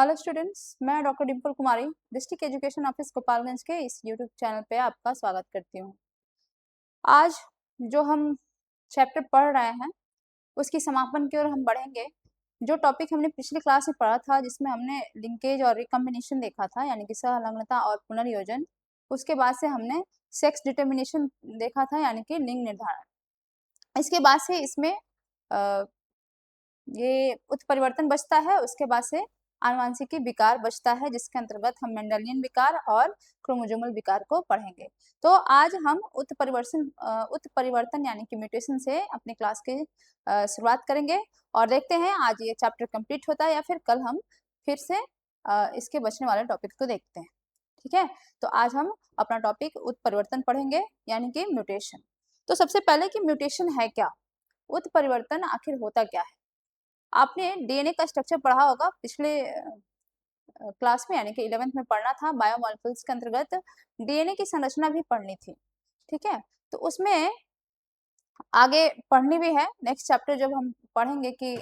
Hello students, मैं doctor Dimple कुमारी district education office Gopalganj के इस यूट्यूब चैनल पे आपका स्वागत करती हूँ। आज जो हम चैप्टर पढ़ रहे हैं उसकी समापन की ओर हम बढ़ेंगे। जो टॉपिक हमने पिछली क्लास में पढ़ा था जिसमें हमने लिंकेज और रिकम्बिनेशन देखा था, यानी कि सहलग्नता और पुनर्योजन। उसके बाद से हमने सेक्स डिटर्मिनेशन देखा था, यानी कि लिंग निर्धारण। इसके बाद से इसमें ये उत्परिवर्तन बचता है। उसके बाद से आनुवांशिकी विकार बचता है, जिसके अंतर्गत हम मेंडेलियन विकार और क्रोमोसोमल विकार को पढ़ेंगे। तो आज हम उत्परिवर्तन यानी कि म्यूटेशन से अपनी क्लास की शुरुआत करेंगे और देखते हैं आज ये चैप्टर कंप्लीट होता है या फिर कल हम फिर से इसके बचने वाले टॉपिक को देखते हैं। ठीक है, तो आज हम अपना टॉपिक उत्परिवर्तन पढ़ेंगे यानी कि म्यूटेशन। तो सबसे पहले कि म्यूटेशन है क्या, उत्परिवर्तन आखिर होता क्या है। आपने डीएनए का स्ट्रक्चर पढ़ा होगा पिछले क्लास में, यानी कि 11th में पढ़ना था। बायोमॉलिक्यूल्स के अंतर्गत डीएनए की संरचना भी पढ़नी थी। ठीक है, तो उसमें आगे पढ़नी भी है। नेक्स्ट चैप्टर जब हम पढ़ेंगे कि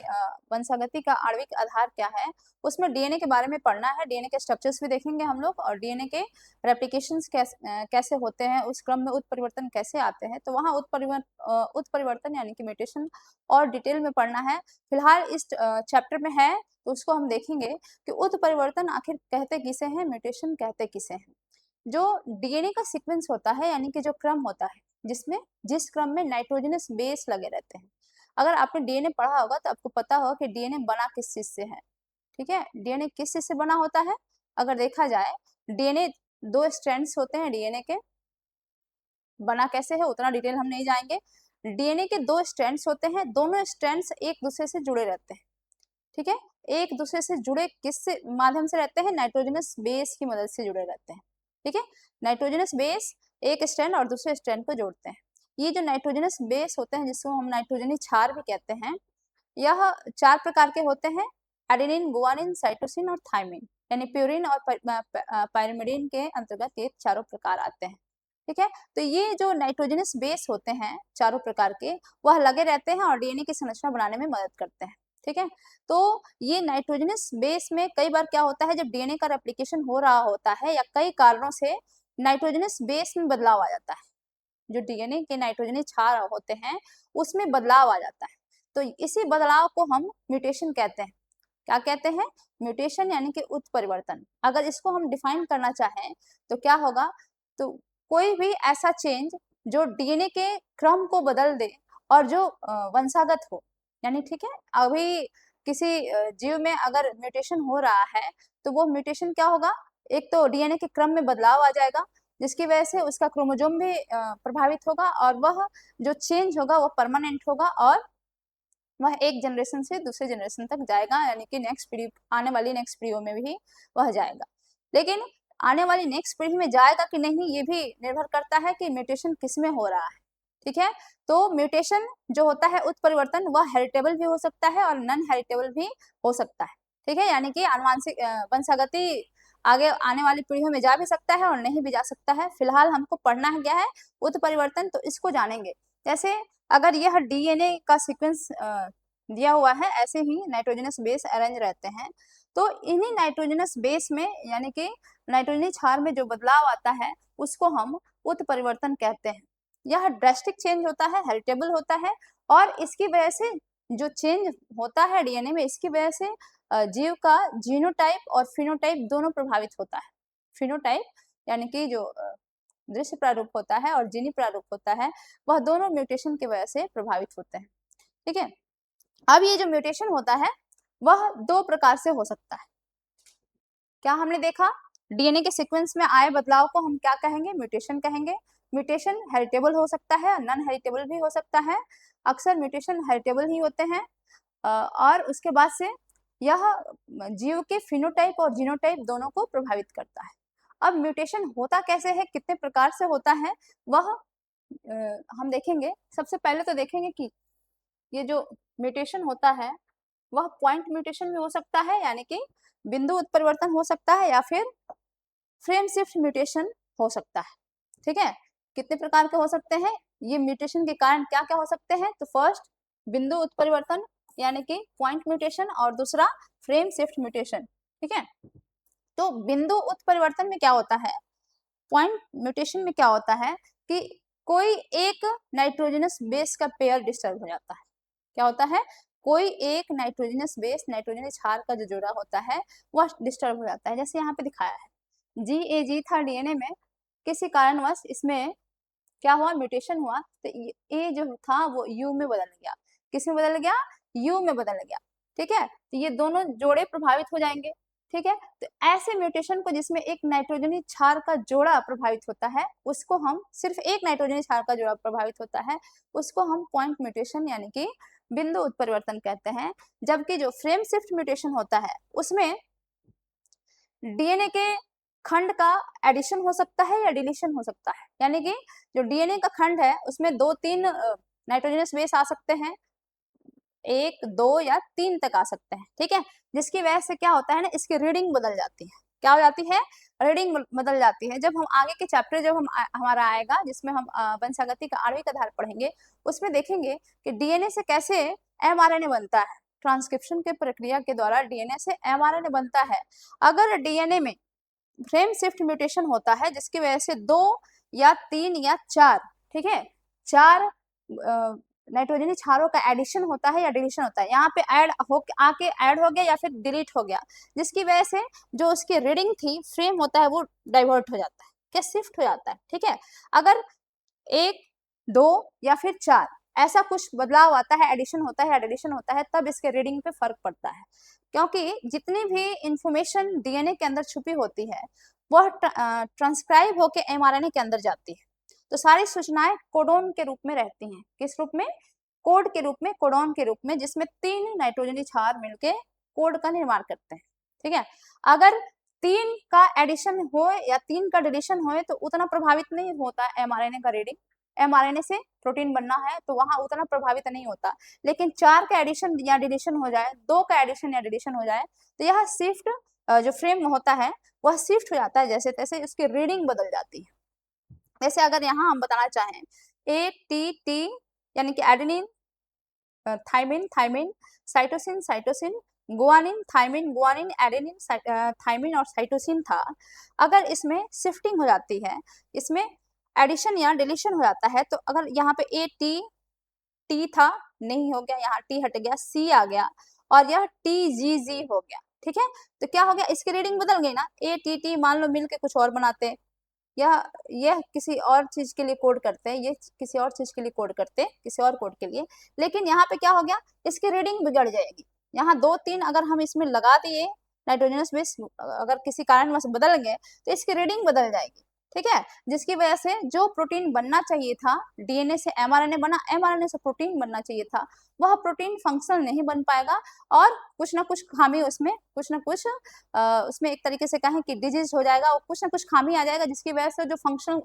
वंशागति का आणविक आधार क्या है, उसमें डीएनए के बारे में पढ़ना है। डीएनए के स्ट्रक्चर्स भी देखेंगे हम लोग और डीएनए के रेप्लिकेशंस कैसे होते हैं, उस क्रम में उत्परिवर्तन कैसे आते हैं। तो वहाँ उत्परिवर्तन यानी कि म्यूटेशन और डिटेल में पढ़ना है। फिलहाल इस चैप्टर में है तो उसको हम देखेंगे कि उत्परिवर्तन आखिर कहते किसे हैं, म्यूटेशन कहते किसे हैं। जो डीएनए का सीक्वेंस होता है यानी कि जो क्रम होता है जिस क्रम में नाइट्रोजनस बेस लगे रहते हैं। अगर आपने डीएनए पढ़ा होगा तो आपको पता होगा कि डीएनए बना किस चीज से है। ठीक है, डीएनए किस चीज से बना होता है। अगर देखा जाए डीएनए दो स्ट्रैंड्स होते हैं। डीएनए के बना कैसे है उतना डिटेल हम नहीं जाएंगे। डीएनए के दो स्ट्रैंड्स होते हैं, दोनों स्ट्रैंड्स एक दूसरे से जुड़े रहते हैं। ठीक है, एक दूसरे से जुड़े किस माध्यम से रहते हैं, नाइट्रोजनस बेस की मदद से जुड़े रहते हैं। ठीक है, नाइट्रोजनस बेस एक स्ट्रैंड और दूसरे स्ट्रैंड को जोड़ते हैं। ये जो नाइट्रोजनस बेस होते हैं जिसको हम नाइट्रोजनी क्षार भी कहते हैं, यह 4 प्रकार के होते हैं। एडेनिन, गुआनिन, साइटोसिन और थाइमिन, यानी प्यूरिन और पायरिमिडिन के अंतर्गत ये चारों प्रकार आते हैं। ठीक है, तो ये जो नाइट्रोजनस बेस होते हैं चारों प्रकार के, वह लगे रहते हैं और डीएनए की संरचना बनाने में मदद करते हैं। ठीक है, तो ये नाइट्रोजनस बेस में कई बार क्या होता है, जब डीएनए का रेप्लिकेशन हो रहा होता है या कई कारणों से नाइट्रोजनस बेस में बदलाव आ जाता है। जो डीएनए के नाइट्रोजनी क्षार होते हैं उसमें बदलाव आ जाता है, तो इसी बदलाव को हम म्यूटेशन कहते हैं। क्या कहते हैं, म्यूटेशन यानी कि उत्परिवर्तन। अगर इसको हम डिफाइन करना चाहें तो क्या होगा, तो कोई भी ऐसा चेंज जो डीएनए के क्रम को बदल दे और जो वंशागत हो। यानी ठीक है, अभी किसी जीव में अगर म्यूटेशन हो रहा है तो वो म्यूटेशन क्या होगा, एक तो डीएनए के क्रम में बदलाव आ जाएगा जिसकी वजह से उसका क्रोमोसोम भी प्रभावित होगा और वह जो चेंज होगा वो परमानेंट होगा और वह एक जनरेशन से दूसरे जनरेशन तक जाएगा, यानी कि नेक्स्ट पीढ़ी, आने वाली नेक्स्ट पीढ़ियों में भी वह जाएगा। लेकिन आने वाली नेक्स्ट पीढ़ी में जाएगा कि नहीं ये भी निर्भर करता है कि म्यूटेशन किस में हो रहा है। ठीक है, तो म्यूटेशन जो होता है उत्परिवर्तन वह हेरिटेबल भी हो सकता है और नॉन हेरिटेबल भी हो सकता है। ठीक है, यानी कि आनुवांशिक वंशागति आगे आने वाली पीढ़ियों में जा भी सकता है और नहीं भी जा सकता है। फिलहाल हमको पढ़ना है क्या है, उत्परिवर्तन, तो इसको जानेंगे। जैसे अगर यह डीएनए का सीक्वेंस दिया हुआ है, ऐसे ही नाइट्रोजनस बेस अरेंज रहते हैं, तो इन्हीं नाइट्रोजनस बेस में यानी कि नाइट्रोजनी क्षार में जो बदलाव आता है उसको हम उत्परिवर्तन कहते हैं। यह ड्रास्टिक चेंज होता है, हेरिटेबल होता है और इसकी वजह से जो चेंज होता है डीएनए में, इसकी वजह से जीव का जीनोटाइप और फिनोटाइप दोनों प्रभावित होता है। फिनोटाइप यानी कि जो दृश्य प्रारूप होता है और जीनी प्रारूप होता है, वह दोनों म्यूटेशन की वजह से प्रभावित होते हैं। ठीक है, अब ये जो म्यूटेशन होता है वह 2 प्रकार से हो सकता है। क्या हमने देखा, डीएनए के सीक्वेंस में आए बदलाव को हम क्या कहेंगे, म्यूटेशन कहेंगे। म्यूटेशन हेरिटेबल हो सकता है, नॉन हेरिटेबल भी हो सकता है। अक्सर म्यूटेशन हेरिटेबल ही होते हैं और उसके बाद से यह जीव के फिनोटाइप और जीनोटाइप दोनों को प्रभावित करता है। अब म्यूटेशन होता कैसे है, कितने प्रकार से होता है, वह हम देखेंगे। सबसे पहले तो देखेंगे कि ये जो म्यूटेशन होता है वह पॉइंट म्यूटेशन में हो सकता है, यानी कि बिंदु उत्परिवर्तन हो सकता है, या फिर फ्रेम शिफ्ट म्यूटेशन हो सकता है। ठीक है, कितने प्रकार के हो सकते हैं, ये म्यूटेशन के कारण क्या क्या हो सकते हैं। तो फर्स्ट बिंदु उत्परिवर्तन यानी कि पॉइंट म्यूटेशन और दूसरा फ्रेम शिफ्ट म्यूटेशन। ठीक है। तो बिंदु उत्परिवर्तन में क्या होता है, पॉइंट म्यूटेशन में क्या होता है कि कोई एक नाइट्रोजनस बेस का पेयर डिस्टर्ब हो जाता है। क्या होता है, कोई एक नाइट्रोजनस बेस, नाइट्रोजनस क्षार का जो जोड़ा होता है वह डिस्टर्ब हो जाता है। जैसे यहाँ पे दिखाया है GAG था डीएनए में, किसी कारणवश इसमें क्या हुआ, म्यूटेशन हुआ, तो ए जो था वो यू में बदल गया। किस में बदल गया, यू में बदल गया। ठीक है, तो ये दोनों जोड़े प्रभावित हो जाएंगे। ठीक है, तो ऐसे म्यूटेशन को जिसमें एक नाइट्रोजनी क्षार का जोड़ा प्रभावित होता है उसको हम, सिर्फ एक नाइट्रोजनी क्षार का जोड़ा प्रभावित होता है उसको हम पॉइंट म्यूटेशन यानी कि बिंदु उत्परिवर्तन कहते हैं। जबकि जो फ्रेम शिफ्ट म्यूटेशन होता है उसमें डीएनए के खंड का एडिशन हो सकता है या डिलीशन हो सकता है, यानी कि जो डीएनए का खंड है उसमें 2-3 नाइट्रोजनस बेस आ सकते हैं, 1, 2 या 3 तक आ सकते हैं। ठीक है, जिसकी वजह से क्या होता है ना, इसकी रीडिंग बदल जाती है। क्या हो जाती है, रीडिंग बदल जाती है। जब हम आगे के चैप्टर जब हम हमारा आएगा जिसमें हम वंशागति का आणविक आधार पढ़ेंगे, उसमें देखेंगे कि डीएनए से कैसे एमआरएनए बनता है। ट्रांसक्रिप्शन के प्रक्रिया के द्वारा डीएनए से एमआरएनए बनता है। अगर डीएनए में फ्रेम शिफ्ट म्यूटेशन होता है जिसकी वजह से 2 या 3 या 4, ठीक है, 4 नाइट्रोजनी क्षारों का एडिशन होता है या डिलीशन होता है, यहाँ पे ऐड हो आके ऐड हो गया या फिर डिलीट हो गया, जिसकी वजह से जो उसकी रीडिंग थी फ्रेम होता है वो डाइवर्ट हो जाता है, क्या शिफ्ट हो जाता है। ठीक है, अगर 1, 2 या फिर 4 ऐसा कुछ बदलाव आता है, एडिशन होता है या डिलीशन होता है, तब इसके रीडिंग पे फर्क पड़ता है। क्योंकि जितनी भी इंफॉर्मेशन डीएनए के अंदर छुपी होती है वह ट्रांसक्राइब होकर एमआरएनए के अंदर जाती है। तो सारी सूचनाएं कोडोन के रूप में रहती हैं। किस रूप में, कोड के रूप में, कोडोन के रूप में, जिसमें 3 नाइट्रोजनी क्षार मिलके कोड का निर्माण करते हैं। ठीक है, अगर 3 का एडिशन हो या 3 का डिलीशन हो तो उतना प्रभावित नहीं होता एमआरएनए का रीडिंग। एमआरएनए से प्रोटीन बनना है तो वहां उतना प्रभावित नहीं होता। लेकिन 4 का एडिशन या डिलीशन हो जाए, 2 का एडिशन या डिलीशन हो जाए तो यह शिफ्ट जो फ्रेम होता है वह शिफ्ट हो जाता है, जैसे तैसे उसकी रीडिंग बदल जाती है। जैसे अगर यहाँ हम बताना चाहें ATT यानी कि adenine, thymine, thymine, cytosine, cytosine, guanine, thymine, guanine, adenine, thymine और साइटोसिन था। अगर इसमें शिफ्टिंग हो जाती है, इसमें एडिशन या डिलीशन हो जाता है, तो अगर यहाँ पे टी था, नहीं हो गया, यहाँ टी हट गया, सी आ गया और यह TGG हो गया। ठीक है, तो क्या हो गया, इसकी रीडिंग बदल गई ना। ATT मान लो मिलके कुछ और बनाते, यह किसी और चीज के लिए कोड करते हैं, ये किसी और चीज के लिए कोड करते हैं, किसी और कोड के लिए। लेकिन यहाँ पे क्या हो गया, इसकी रीडिंग बिगड़ जाएगी। यहाँ 2-3 अगर हम इसमें लगा दिए नाइट्रोजनस बेस, अगर किसी कारणवश बदल गए तो इसकी रीडिंग बदल जाएगी। ठीक है, जिसकी वजह से जो प्रोटीन बनना चाहिए था, डीएनए से एमआरएनए बना, एमआरएनए से प्रोटीन बनना चाहिए था, वह प्रोटीन फंक्शनल नहीं बन पाएगा और कुछ ना कुछ खामी उसमें, कुछ ना कुछ उसमें एक तरीके से कहें कि डिजीज हो जाएगा और कुछ ना कुछ खामी आ जाएगा, जिसकी वजह से जो फंक्शन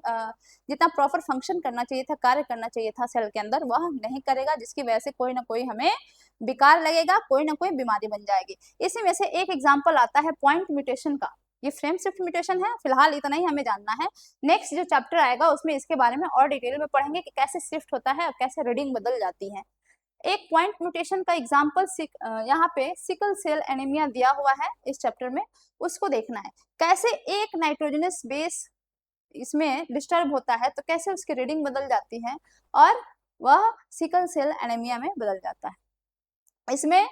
जितना प्रॉपर फंक्शन करना चाहिए था, कार्य करना चाहिए था सेल के अंदर, वह नहीं करेगा, जिसकी वजह से कोई ना कोई हमें विकार लगेगा, कोई ना कोई बीमारी बन जाएगी। इसी में से एक एग्जाम्पल आता है पॉइंट म्यूटेशन का। ये फ्रेम शिफ्ट म्यूटेशन है, फिलहाल इतना ही हमें जानना है। नेक्स्ट जो चैप्टर आएगा उसमें इसके बारे में और डिटेल में पढ़ेंगे कि कैसे शिफ्ट होता है और कैसे रीडिंग बदल जाती है। एक पॉइंट म्यूटेशन का एग्जाम्पल यहाँ पे सिकल सेल एनीमिया दिया हुआ है इस चैप्टर में, उसको देखना है कैसे एक नाइट्रोजनस बेस इसमें डिस्टर्ब होता है तो कैसे उसकी रीडिंग बदल जाती है और वह सिकल सेल एनीमिया में बदल जाता है। इसमें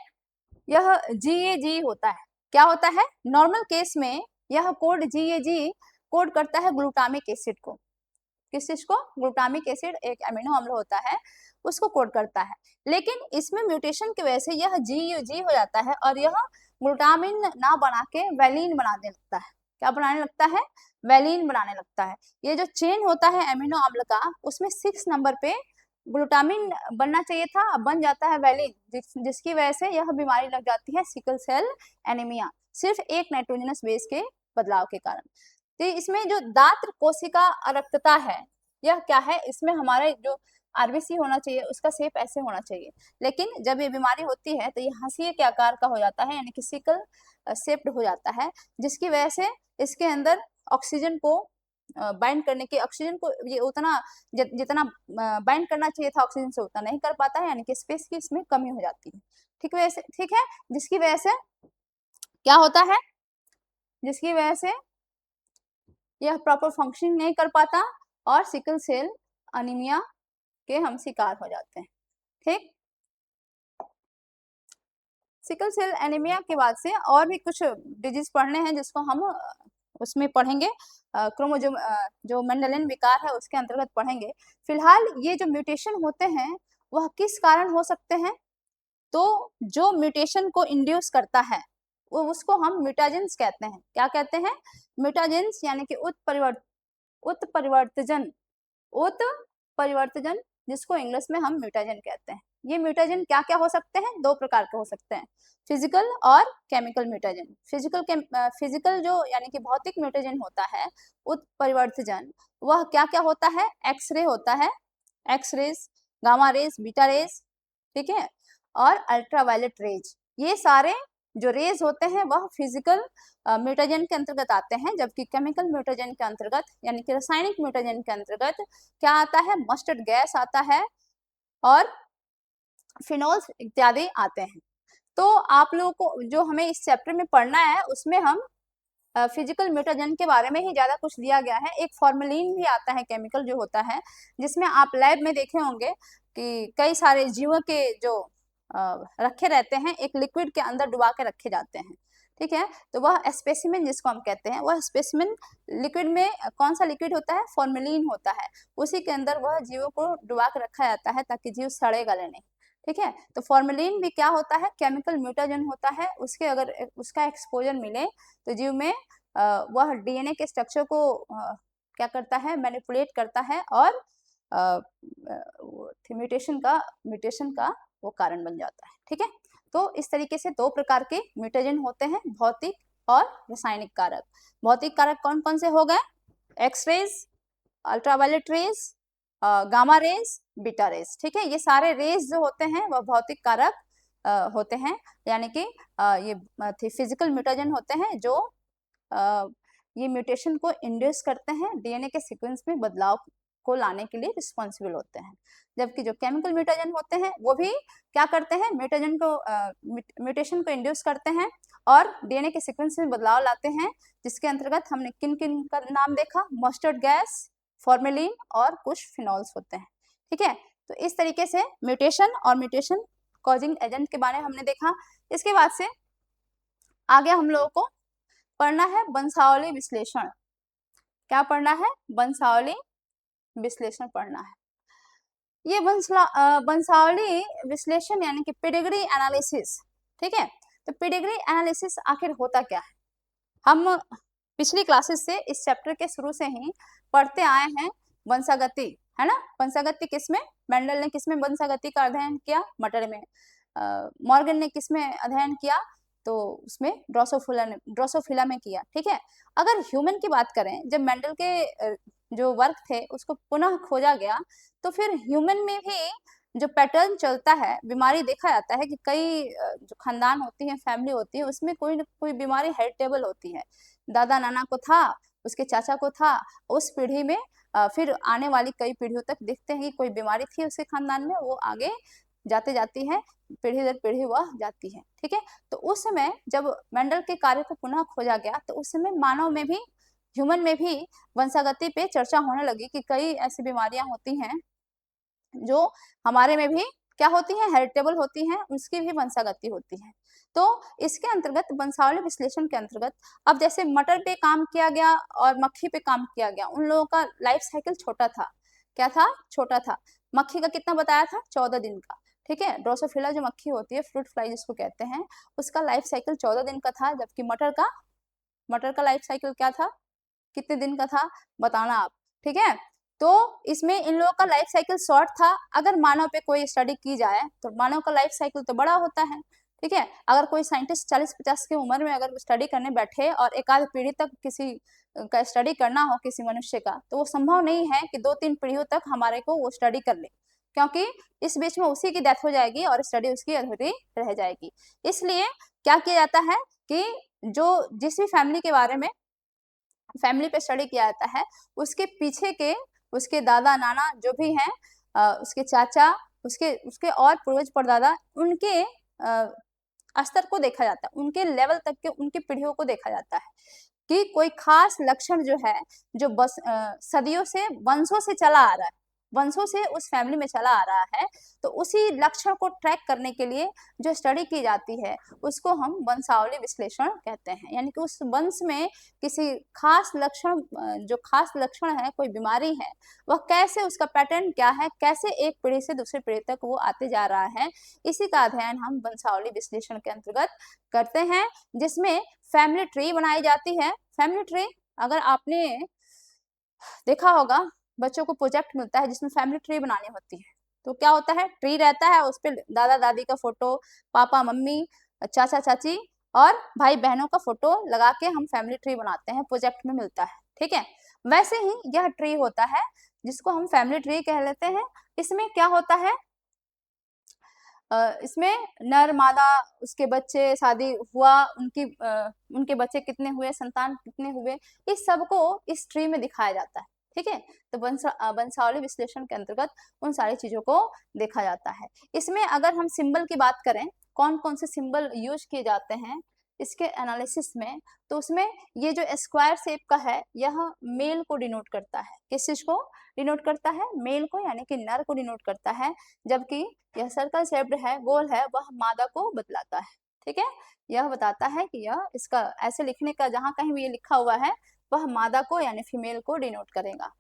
यह GAG होता है। क्या होता है, नॉर्मल केस में यह कोड GAG कोड करता है ग्लूटामिक एसिड को। किस चीज को, ग्लूटामिक एसिड एक अमीनो अम्ल होता है, उसको कोड करता है। लेकिन इसमें म्यूटेशन की वजह से यह GUG हो जाता है और यह ग्लूटामिन ना बना के वैलिन बनाने लगता है। क्या बनाने लगता है, वैलिन बनाने लगता है। ये जो चेन होता है अमीनो अम्ल का, उसमें 6 नंबर पे ग्लूटामिन बनना चाहिए था, अब बन जाता है वैलिन, जिसकी वजह से यह बीमारी लग जाती है सिकल सेल एनीमिया, सिर्फ एक नाइट्रोजनस बेस के बदलाव के कारण। तो इसमें जो दात्र कोशिका अरक्तता है, यह क्या है, इसमें हमारे जो आरबीसी होना चाहिए उसका शेप ऐसे होना चाहिए, लेकिन जब ये बीमारी होती है तो ये हंसिए के आकार का हो जाता है, यानी कि सिकल शेप्ड हो जाता है, जिसकी वजह से इसके अंदर ऑक्सीजन को बाइंड करने के, ऑक्सीजन को ये उतना जितना बाइंड करना चाहिए था ऑक्सीजन से उतना नहीं कर पाता है, यानी कि स्पेस की इसमें कमी हो जाती है। ठीक है, जिसकी वजह से क्या होता है, जिसकी वजह से यह प्रॉपर फंक्शनिंग नहीं कर पाता और सिकल सेल अनीमिया के हम शिकार हो जाते हैं। ठीक, सिकल सेल एनीमिया के बाद से और भी कुछ डिजीज पढ़ने हैं जिसको हम उसमें पढ़ेंगे, क्रोमोसोम जो मेंडेलियन विकार है उसके अंतर्गत पढ़ेंगे। फिलहाल ये जो म्यूटेशन होते हैं वह किस कारण हो सकते हैं, तो जो म्यूटेशन को इंड्यूस करता है वो उसको हम म्यूटाजेंस कहते हैं। क्या कहते हैं? म्यूटाजेंस, यानी कि उत्परिवर्तजन, उत्परिवर्तजन जिसको इंग्लिश में हम म्यूटाजन कहते हैं। ये म्यूटाजन क्या क्या हो सकते हैं? दो प्रकार के हो सकते हैं, फिजिकल और केमिकल म्यूटाजन। फिजिकल जो यानी कि भौतिक म्यूटाजन होता है, उत्परिवर्तजन, वह क्या क्या होता है? एक्सरे होता है, x rays, gamma rays, beta rays, ठीक है, और अल्ट्रावायलेट रेज। ये सारे जो रेज होते हैं वह फिजिकल म्यूटाजन के अंतर्गत आते हैं, जबकि केमिकल म्यूटाजन के अंतर्गत यानी कि रासायनिक म्यूटाजन के अंतर्गत क्या आता है? मस्टर्ड गैस आता है और फिनोल्स इत्यादि आते हैं। तो आप लोगों को जो हमें इस चैप्टर में पढ़ना है उसमें हम फिजिकल म्यूटाजन के बारे में ही ज्यादा कुछ दिया गया है। एक फॉर्मेलिन भी आता है केमिकल जो होता है, जिसमें आप लैब में देखे होंगे कि कई सारे जीवों के जो रखे रहते हैं एक लिक्विड के अंदर डुबा के रखे जाते हैं, ठीक है। तो वह स्पेसिमेन जिसको हम कहते हैं, वह स्पेसिमेन लिक्विड में कौन सा लिक्विड होता है? फॉर्मेलिन होता है। उसी के अंदर वह जीवों को डुबा के रखा जाता है ताकि जीव सड़े गले नहीं, ठीक है। तो फॉर्मेलिन भी क्या होता है? केमिकल म्यूटाजन होता है। उसके अगर उसका एक्सपोजर मिले तो जीव में वह डीएनए के स्ट्रक्चर को क्या करता है? मैनिपुलेट करता है और म्यूटेशन का वो कारण बन जाता है, ठीक है। तो इस तरीके से दो प्रकार के म्यूटेजन होते हैं, भौतिक और रासायनिक कारक। भौतिक कारक कौन कौन से हो गए? X rays, ultraviolet rays, gamma rays, beta rays, ठीक है। ये सारे रेज जो होते हैं वह भौतिक कारक होते हैं, यानी कि ये फिजिकल म्यूटेजन होते हैं जो ये म्यूटेशन को इंड्यूस करते हैं, डीएनए के सीक्वेंस में बदलाव को लाने के लिए रिस्पॉन्सिबल होते हैं। जबकि जो केमिकल म्यूटेजन होते हैं वो भी क्या करते हैं? म्यूटेशन को इंड्यूस करते हैं और डीएनए के सीक्वेंस में बदलाव लाते हैं, जिसके अंतर्गत हमने किन किन का नाम देखा? मस्टर्ड गैस, फॉर्मेलिन और कुछ फिनॉल्स होते हैं, ठीक है। तो इस तरीके से म्यूटेशन और म्यूटेशन कॉजिंग एजेंट के बारे में हमने देखा। इसके बाद से आगे हम लोगों को पढ़ना है वंशावली विश्लेषण। क्या पढ़ना है? वंशावली विश्लेषण पढ़ना है। ये वंशावली विश्लेषण यानी कि पेडिग्री एनालिसिस, ठीक है। तो पेडिग्री एनालिसिस आखिर होता क्या है? हम पिछली क्लासेस से इस चैप्टर के शुरू से ही पढ़ते आए हैं वंशागति, है ना। वंशागति किसमें? मेंडल ने किसमें वंशागति का अध्ययन किया? मटर में। मॉर्गन ने किसमें अध्ययन किया? तो उसमें ड्रोसोफिला में किया, ठीक है। अगर ह्यूमन की बात करें, जब मेंडल के जो वर्क थे उसको पुनः खोजा गया तो फिर ह्यूमन में भी जो पैटर्न चलता है, बीमारी देखा जाता है कि कई जो खानदान होती है, फैमिली होती है, उसमें कोई न कोई बीमारी हेरिटेबल होती है। दादा नाना को था, उसके चाचा को था, उस पीढ़ी में फिर आने वाली कई पीढ़ियों तक देखते हैं कि कोई बीमारी थी उसके खानदान में, वो आगे जाते जाती है, पीढ़ी दर पीढ़ी वह जाती है, ठीक है। तो उस समय जब मेंडल के कार्य को पुनः खोजा गया तो उस समय मानव में भी, ह्यूमन में भी वंशागति पे चर्चा होने लगी कि कई ऐसी बीमारियां होती हैं जो हमारे में भी क्या होती हैं? हेरिटेबल होती हैं, उसकी भी वंशागति होती है। तो इसके अंतर्गत वंशावली विश्लेषण के अंतर्गत अब जैसे मटर पे काम किया गया और मक्खी पे काम किया गया, उन लोगों का लाइफ साइकिल छोटा था। क्या था? छोटा था। मक्खी का कितना बताया था? 14 दिन का, ठीक है। ड्रोसोफिला जो मक्खी होती है, फ्रूट फ्लाई जिसको कहते हैं, उसका लाइफ साइकिल 14 दिन का था, जबकि मटर का लाइफ साइकिल क्या था? कितने दिन का था? बताना आप, ठीक है। तो इसमें इन लोगों का लाइफ साइकिल शॉर्ट था। अगर मानव पे कोई स्टडी की जाए तो मानव का लाइफ साइकिल तो बड़ा होता है, ठीक है। अगर कोई साइंटिस्ट 40-50 की उम्र में अगर स्टडी करने बैठे और एक आध पीढ़ी तक किसी का स्टडी करना हो किसी मनुष्य का, तो वो संभव नहीं है कि 2-3 पीढ़ियों तक हमारे को वो स्टडी कर ले, क्योंकि इस बीच में उसी की डेथ हो जाएगी और स्टडी उसकी अधूरी रह जाएगी। इसलिए क्या किया जाता है कि जो जिस भी फैमिली पे स्टडी किया जाता है, उसके पीछे के उसके दादा नाना जो भी हैं, उसके चाचा, उसके और पूर्वज परदादा, उनके स्तर को देखा जाता है, उनके लेवल तक के उनकी पीढ़ियों को देखा जाता है। कि कोई खास लक्षण जो है, जो बस सदियों से, वंशों से चला आ रहा है, वंशों से उस फैमिली में चला आ रहा है, तो उसी लक्षण को ट्रैक करने के लिए जो स्टडी की जाती है उसको हम वंशावली विश्लेषण कहते हैं। यानी कि उस वंश में किसी खास लक्षण, जो खास लक्षण है, कोई बीमारी है, वह कैसे, उसका पैटर्न क्या है, कैसे एक पीढ़ी से दूसरी पीढ़ी तक वो आते जा रहा है, इसी का अध्ययन हम वंशावली विश्लेषण के अंतर्गत करते हैं, जिसमें फैमिली ट्री बनाई जाती है। फैमिली ट्री अगर आपने देखा होगा, बच्चों को प्रोजेक्ट मिलता है जिसमें फैमिली ट्री बनानी होती है, तो क्या होता है, ट्री रहता है, उस पर दादा दादी का फोटो, पापा मम्मी, चाचा चाची और भाई बहनों का फोटो लगा के हम फैमिली ट्री बनाते हैं, प्रोजेक्ट में मिलता है। ठीक है, वैसे ही यह ट्री होता है जिसको हम फैमिली ट्री कह लेते हैं। इसमें क्या होता है, इसमें नर मादा, उसके बच्चे, शादी हुआ, उनके बच्चे कितने हुए, संतान कितने हुए, इस सब को इस ट्री में दिखाया जाता है। ठीक है, तो वंशावली विश्लेषण के अंतर्गत उन सारी चीजों को देखा जाता है। इसमें अगर हम सिंबल की बात करें, कौन कौन से सिंबल यूज किए जाते हैं इसके एनालिसिस में, तो उसमें ये जो स्क्वायर शेप का है, यह मेल को डिनोट करता है। किस चीज को डिनोट करता है? मेल को, यानी कि नर को डिनोट करता है, जबकि यह सर्कल शेप्ड है, गोल है, वह मादा को बतलाता है। ठीक है, यह बताता है कि यह, इसका ऐसे लिखने का, जहां कहीं भी ये लिखा हुआ है, वह मादा को यानी फीमेल को डिनोट करेगा।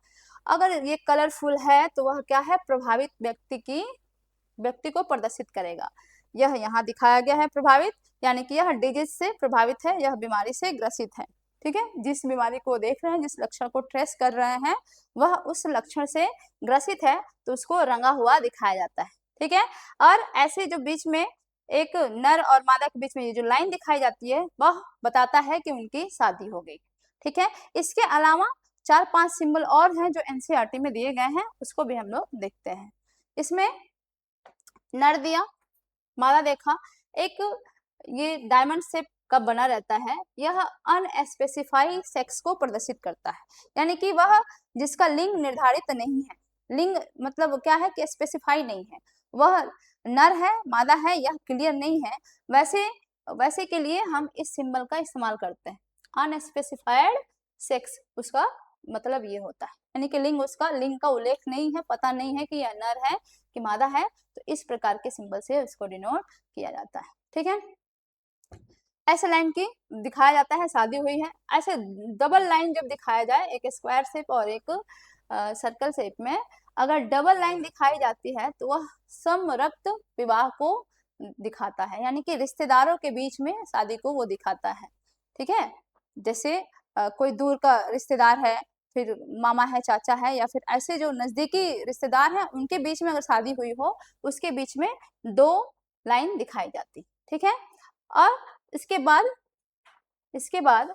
अगर ये कलरफुल है तो वह क्या है, प्रभावित व्यक्ति को प्रदर्शित करेगा। यह यहाँ दिखाया गया है, प्रभावित, यानी कि यह डिजीज से प्रभावित है, यह बीमारी से ग्रसित है। ठीक है, जिस बीमारी को देख रहे हैं, जिस लक्षण को ट्रेस कर रहे हैं, वह उस लक्षण से ग्रसित है, तो उसको रंगा हुआ दिखाया जाता है। ठीक है, और ऐसे जो बीच में एक नर और मादा के बीच में ये जो लाइन दिखाई जाती है, वह बताता है कि उनकी शादी हो गई। ठीक है, इसके अलावा 4-5 सिंबल और हैं जो एनसीईआरटी में दिए गए हैं, उसको भी हम लोग देखते हैं। इसमें नर दिया, मादा देखा, एक ये डायमंड शेप का बना रहता है, यह अनस्पेसिफाइड सेक्स को प्रदर्शित करता है, यानी कि वह जिसका लिंग निर्धारित नहीं है। लिंग मतलब क्या है कि स्पेसिफाई नहीं है, वह नर है मादा है, यह क्लियर नहीं है, वैसे के लिए हम इस सिंबल का इस्तेमाल करते हैं। अनस्पेसिफाइड सेक्स, उसका मतलब ये होता है, यानी कि लिंग का उल्लेख नहीं है, पता नहीं है कि यह नर है कि मादा है, तो इस प्रकार के सिंबल से उसको डिनोट किया जाता है। ठीक है, ऐसे लाइन की दिखाया जाता है, शादी हुई है। ऐसे डबल लाइन जब दिखाया जाए, एक स्क्वायर शेप और एक सर्कल शेप में, अगर डबल लाइन दिखाई जाती है तो वह समरक्त विवाह को दिखाता है, यानी कि रिश्तेदारों के बीच में शादी को वो दिखाता है। ठीक है, जैसे कोई दूर का रिश्तेदार है, फिर मामा है, चाचा है, या फिर ऐसे जो नजदीकी रिश्तेदार हैं, उनके बीच में अगर शादी हुई हो, उसके बीच में 2 लाइन दिखाई जाती। ठीक है, और इसके बाद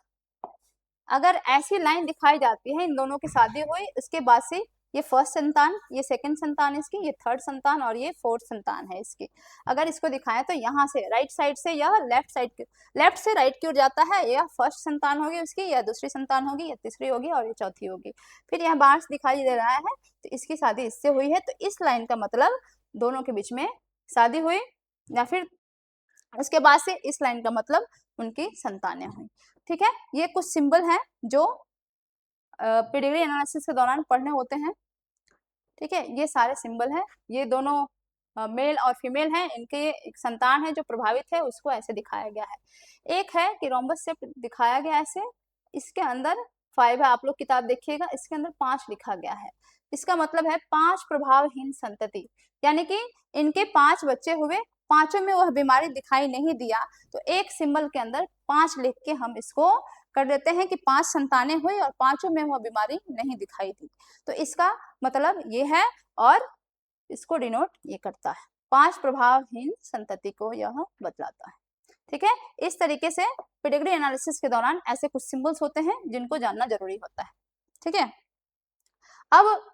अगर ऐसी लाइन दिखाई जाती है, इन दोनों की शादी हुई, उसके बाद से ये फर्स्ट संतान, ये सेकंड संतान इसकी, ये थर्ड संतान और ये फोर्थ संतान है इसकी, अगर इसको दिखाएं तो यहाँ से राइट साइड से यह लेफ्ट से राइट की ओर जाता है, यह फर्स्ट संतान होगी उसकी, यह दूसरी संतान होगी, यह तीसरी होगी और ये चौथी होगी। फिर यह बांस दिखाई दे रहा है, तो इसकी शादी इससे हुई है, तो इस लाइन का मतलब दोनों के बीच में शादी हुई, या फिर उसके बाद से इस लाइन का मतलब उनकी संतानें हुई। ठीक है, ये कुछ सिंबल हैं जो पेडिग्री एनालिसिस के दौरान पढ़ने होते हैं। ठीक है, ये सारे सिंबल हैं, ये दोनों मेल और फीमेल हैं, इनके एक संतान है जो प्रभावित है, उसको ऐसे दिखाया गया है। एक है कि रोम्बस शेप दिखाया गया ऐसे, इसके अंदर 5 है, आप लोग किताब देखिएगा, इसके अंदर 5 लिखा गया है। इसका मतलब है 5 प्रभावहीन संतति, यानी कि इनके 5 बच्चे हुए, पांचों में वह बीमारी दिखाई नहीं दिया, तो एक सिंबल के अंदर 5 लिख के हम इसको कर देते हैं कि 5 संतानें हुई और पांचों में वह बीमारी नहीं दिखाई दी, तो इसका मतलब ये है, और इसको डिनोट ये करता है, 5 प्रभावहीन संतति को यह बतलाता है। ठीक है, इस तरीके से पेडिग्री एनालिसिस के दौरान ऐसे कुछ सिंबल्स होते हैं जिनको जानना जरूरी होता है। ठीक है, अब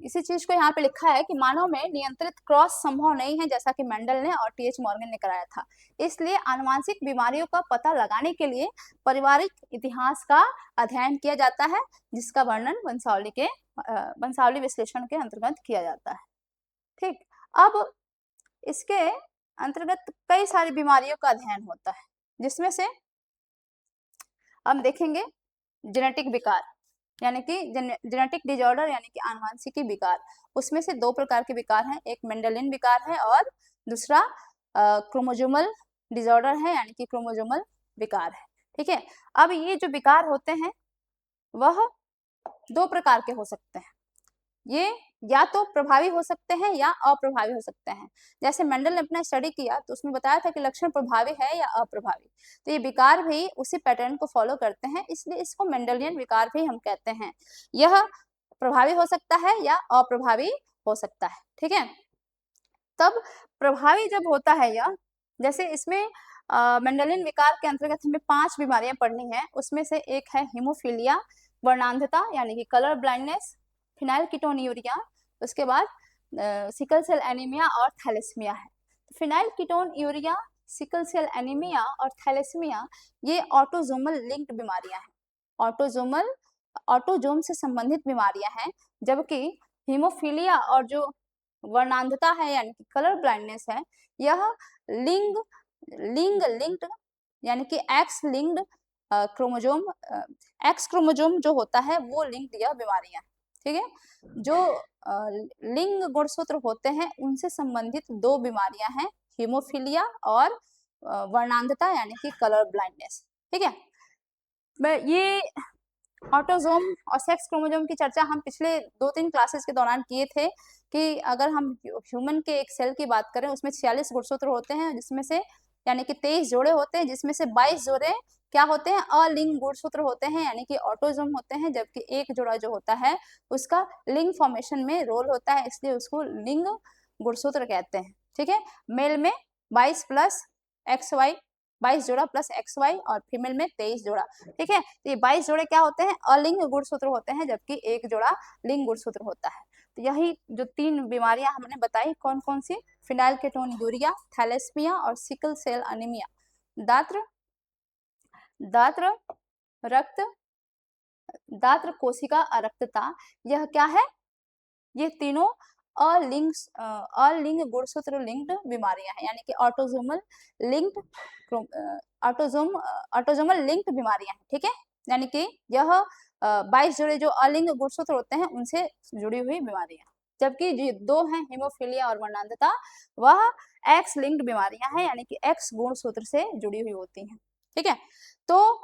इसी चीज को यहाँ पे लिखा है कि मानव में नियंत्रित क्रॉस संभव नहीं है, जैसा कि मेंडल ने और टीएच मॉर्गन ने कराया था, इसलिए आनुवांशिक बीमारियों का पता लगाने के लिए पारिवारिक इतिहास का अध्ययन किया जाता है, जिसका वर्णन वंशावली विश्लेषण के अंतर्गत किया जाता है। ठीक, अब इसके अंतर्गत कई सारी बीमारियों का अध्ययन होता है, जिसमें से हम देखेंगे जेनेटिक विकार, यानी कि जेनेटिक डिजॉर्डर यानी कि आनुवंशिकी विकार। उसमें से दो प्रकार के विकार हैं, एक मेंडेलियन विकार है और दूसरा क्रोमोजोमल डिजॉर्डर है, यानी कि क्रोमोजोमल विकार है। ठीक है, अब ये जो विकार होते हैं वह दो प्रकार के हो सकते हैं। ये या तो प्रभावी हो सकते हैं या अप्रभावी हो सकते हैं। जैसे मेंडल ने अपना स्टडी किया तो उसमें बताया था कि लक्षण प्रभावी है या अप्रभावी, तो ये विकार भी उसी पैटर्न को फॉलो करते हैं, इसलिए इसको मेंडलियन विकार भी हम कहते हैं। यह प्रभावी हो सकता है या अप्रभावी हो सकता है। ठीक है, तब प्रभावी जब होता है यह, जैसे इसमें मेंडलियन विकार के अंतर्गत हमें 5 बीमारियां पढ़नी है। उसमें से एक है हीमोफीलिया, वर्णांधता यानी कि कलर ब्लाइंडनेस, फिनाइलकीटोन्यूरिया, उसके बाद सिकल सेल एनीमिया और थैलेसीमिया है। फिनाइलकीटोन्यूरिया, सिकल सेल एनीमिया और थैलेसीमिया ये ऑटोजोमल लिंक्ड बीमारियां हैं, ऑटोजोम से संबंधित बीमारियां हैं, जबकि हीमोफीलिया और जो वर्णांधता है यानी कि कलर ब्लाइंडनेस है, यह लिंग लिंक्ड यानी कि x linked chromosome, x chromosome जो होता है वो लिंक्ड यह बीमारियां। ठीक है, जो लिंग गुणसूत्र होते हैं उनसे संबंधित दो बीमारियां हैं, हीमोफीलिया और वर्णांधता यानी कि कलर ब्लाइंडनेस। ठीक है, ये ऑटोजोम और सेक्स क्रोमोजोम की चर्चा हम पिछले 2-3 क्लासेस के दौरान किए थे कि अगर हम ह्यूमन के एक सेल की बात करें उसमें 46 गुणसूत्र होते हैं, जिसमें से यानी कि 23 जोड़े होते हैं, जिसमें से 22 जोड़े क्या होते हैं, अलिंग गुणसूत्र होते हैं यानी कि ऑटोजोम होते हैं, जबकि एक जोड़ा जो होता है उसका लिंग फॉर्मेशन में रोल होता है, इसलिए उसको लिंग गुणसूत्र कहते हैं। ठीक है, मेल में 22 प्लस XY 22 जोड़ा प्लस XY और फीमेल में 23 जोड़ा। ठीक है, तो ये 22 जोड़े क्या होते हैं, अलिंग गुणसूत्र होते हैं, जबकि एक जोड़ा लिंग गुणसूत्र होता है। तो यही जो 3 बीमारियां हमने बताई कौन कौन सी, फिनाइलकेटोन्यूरिया, थैलेसीमिया और सिकल सेल एनीमिया। दात्र रक्त दात्र कोशिका अरक्तता, यह क्या है, ये तीनों अलिंग गुणसूत्र लिंक्ड बीमारियां हैं, यानी कि ऑटोजोमल लिंक्ड बीमारियां हैं। ठीक है, यानी कि यह 22 जोड़े जो अलिंग गुणसूत्र होते हैं उनसे जुड़ी हुई बीमारियां, जबकि जो दो हैं हीमोफीलिया और वर्णांधता वह एक्स लिंक्ड बीमारियां हैं, यानी कि एक्स गुणसूत्र से जुड़ी हुई होती हैं। ठीक है, तो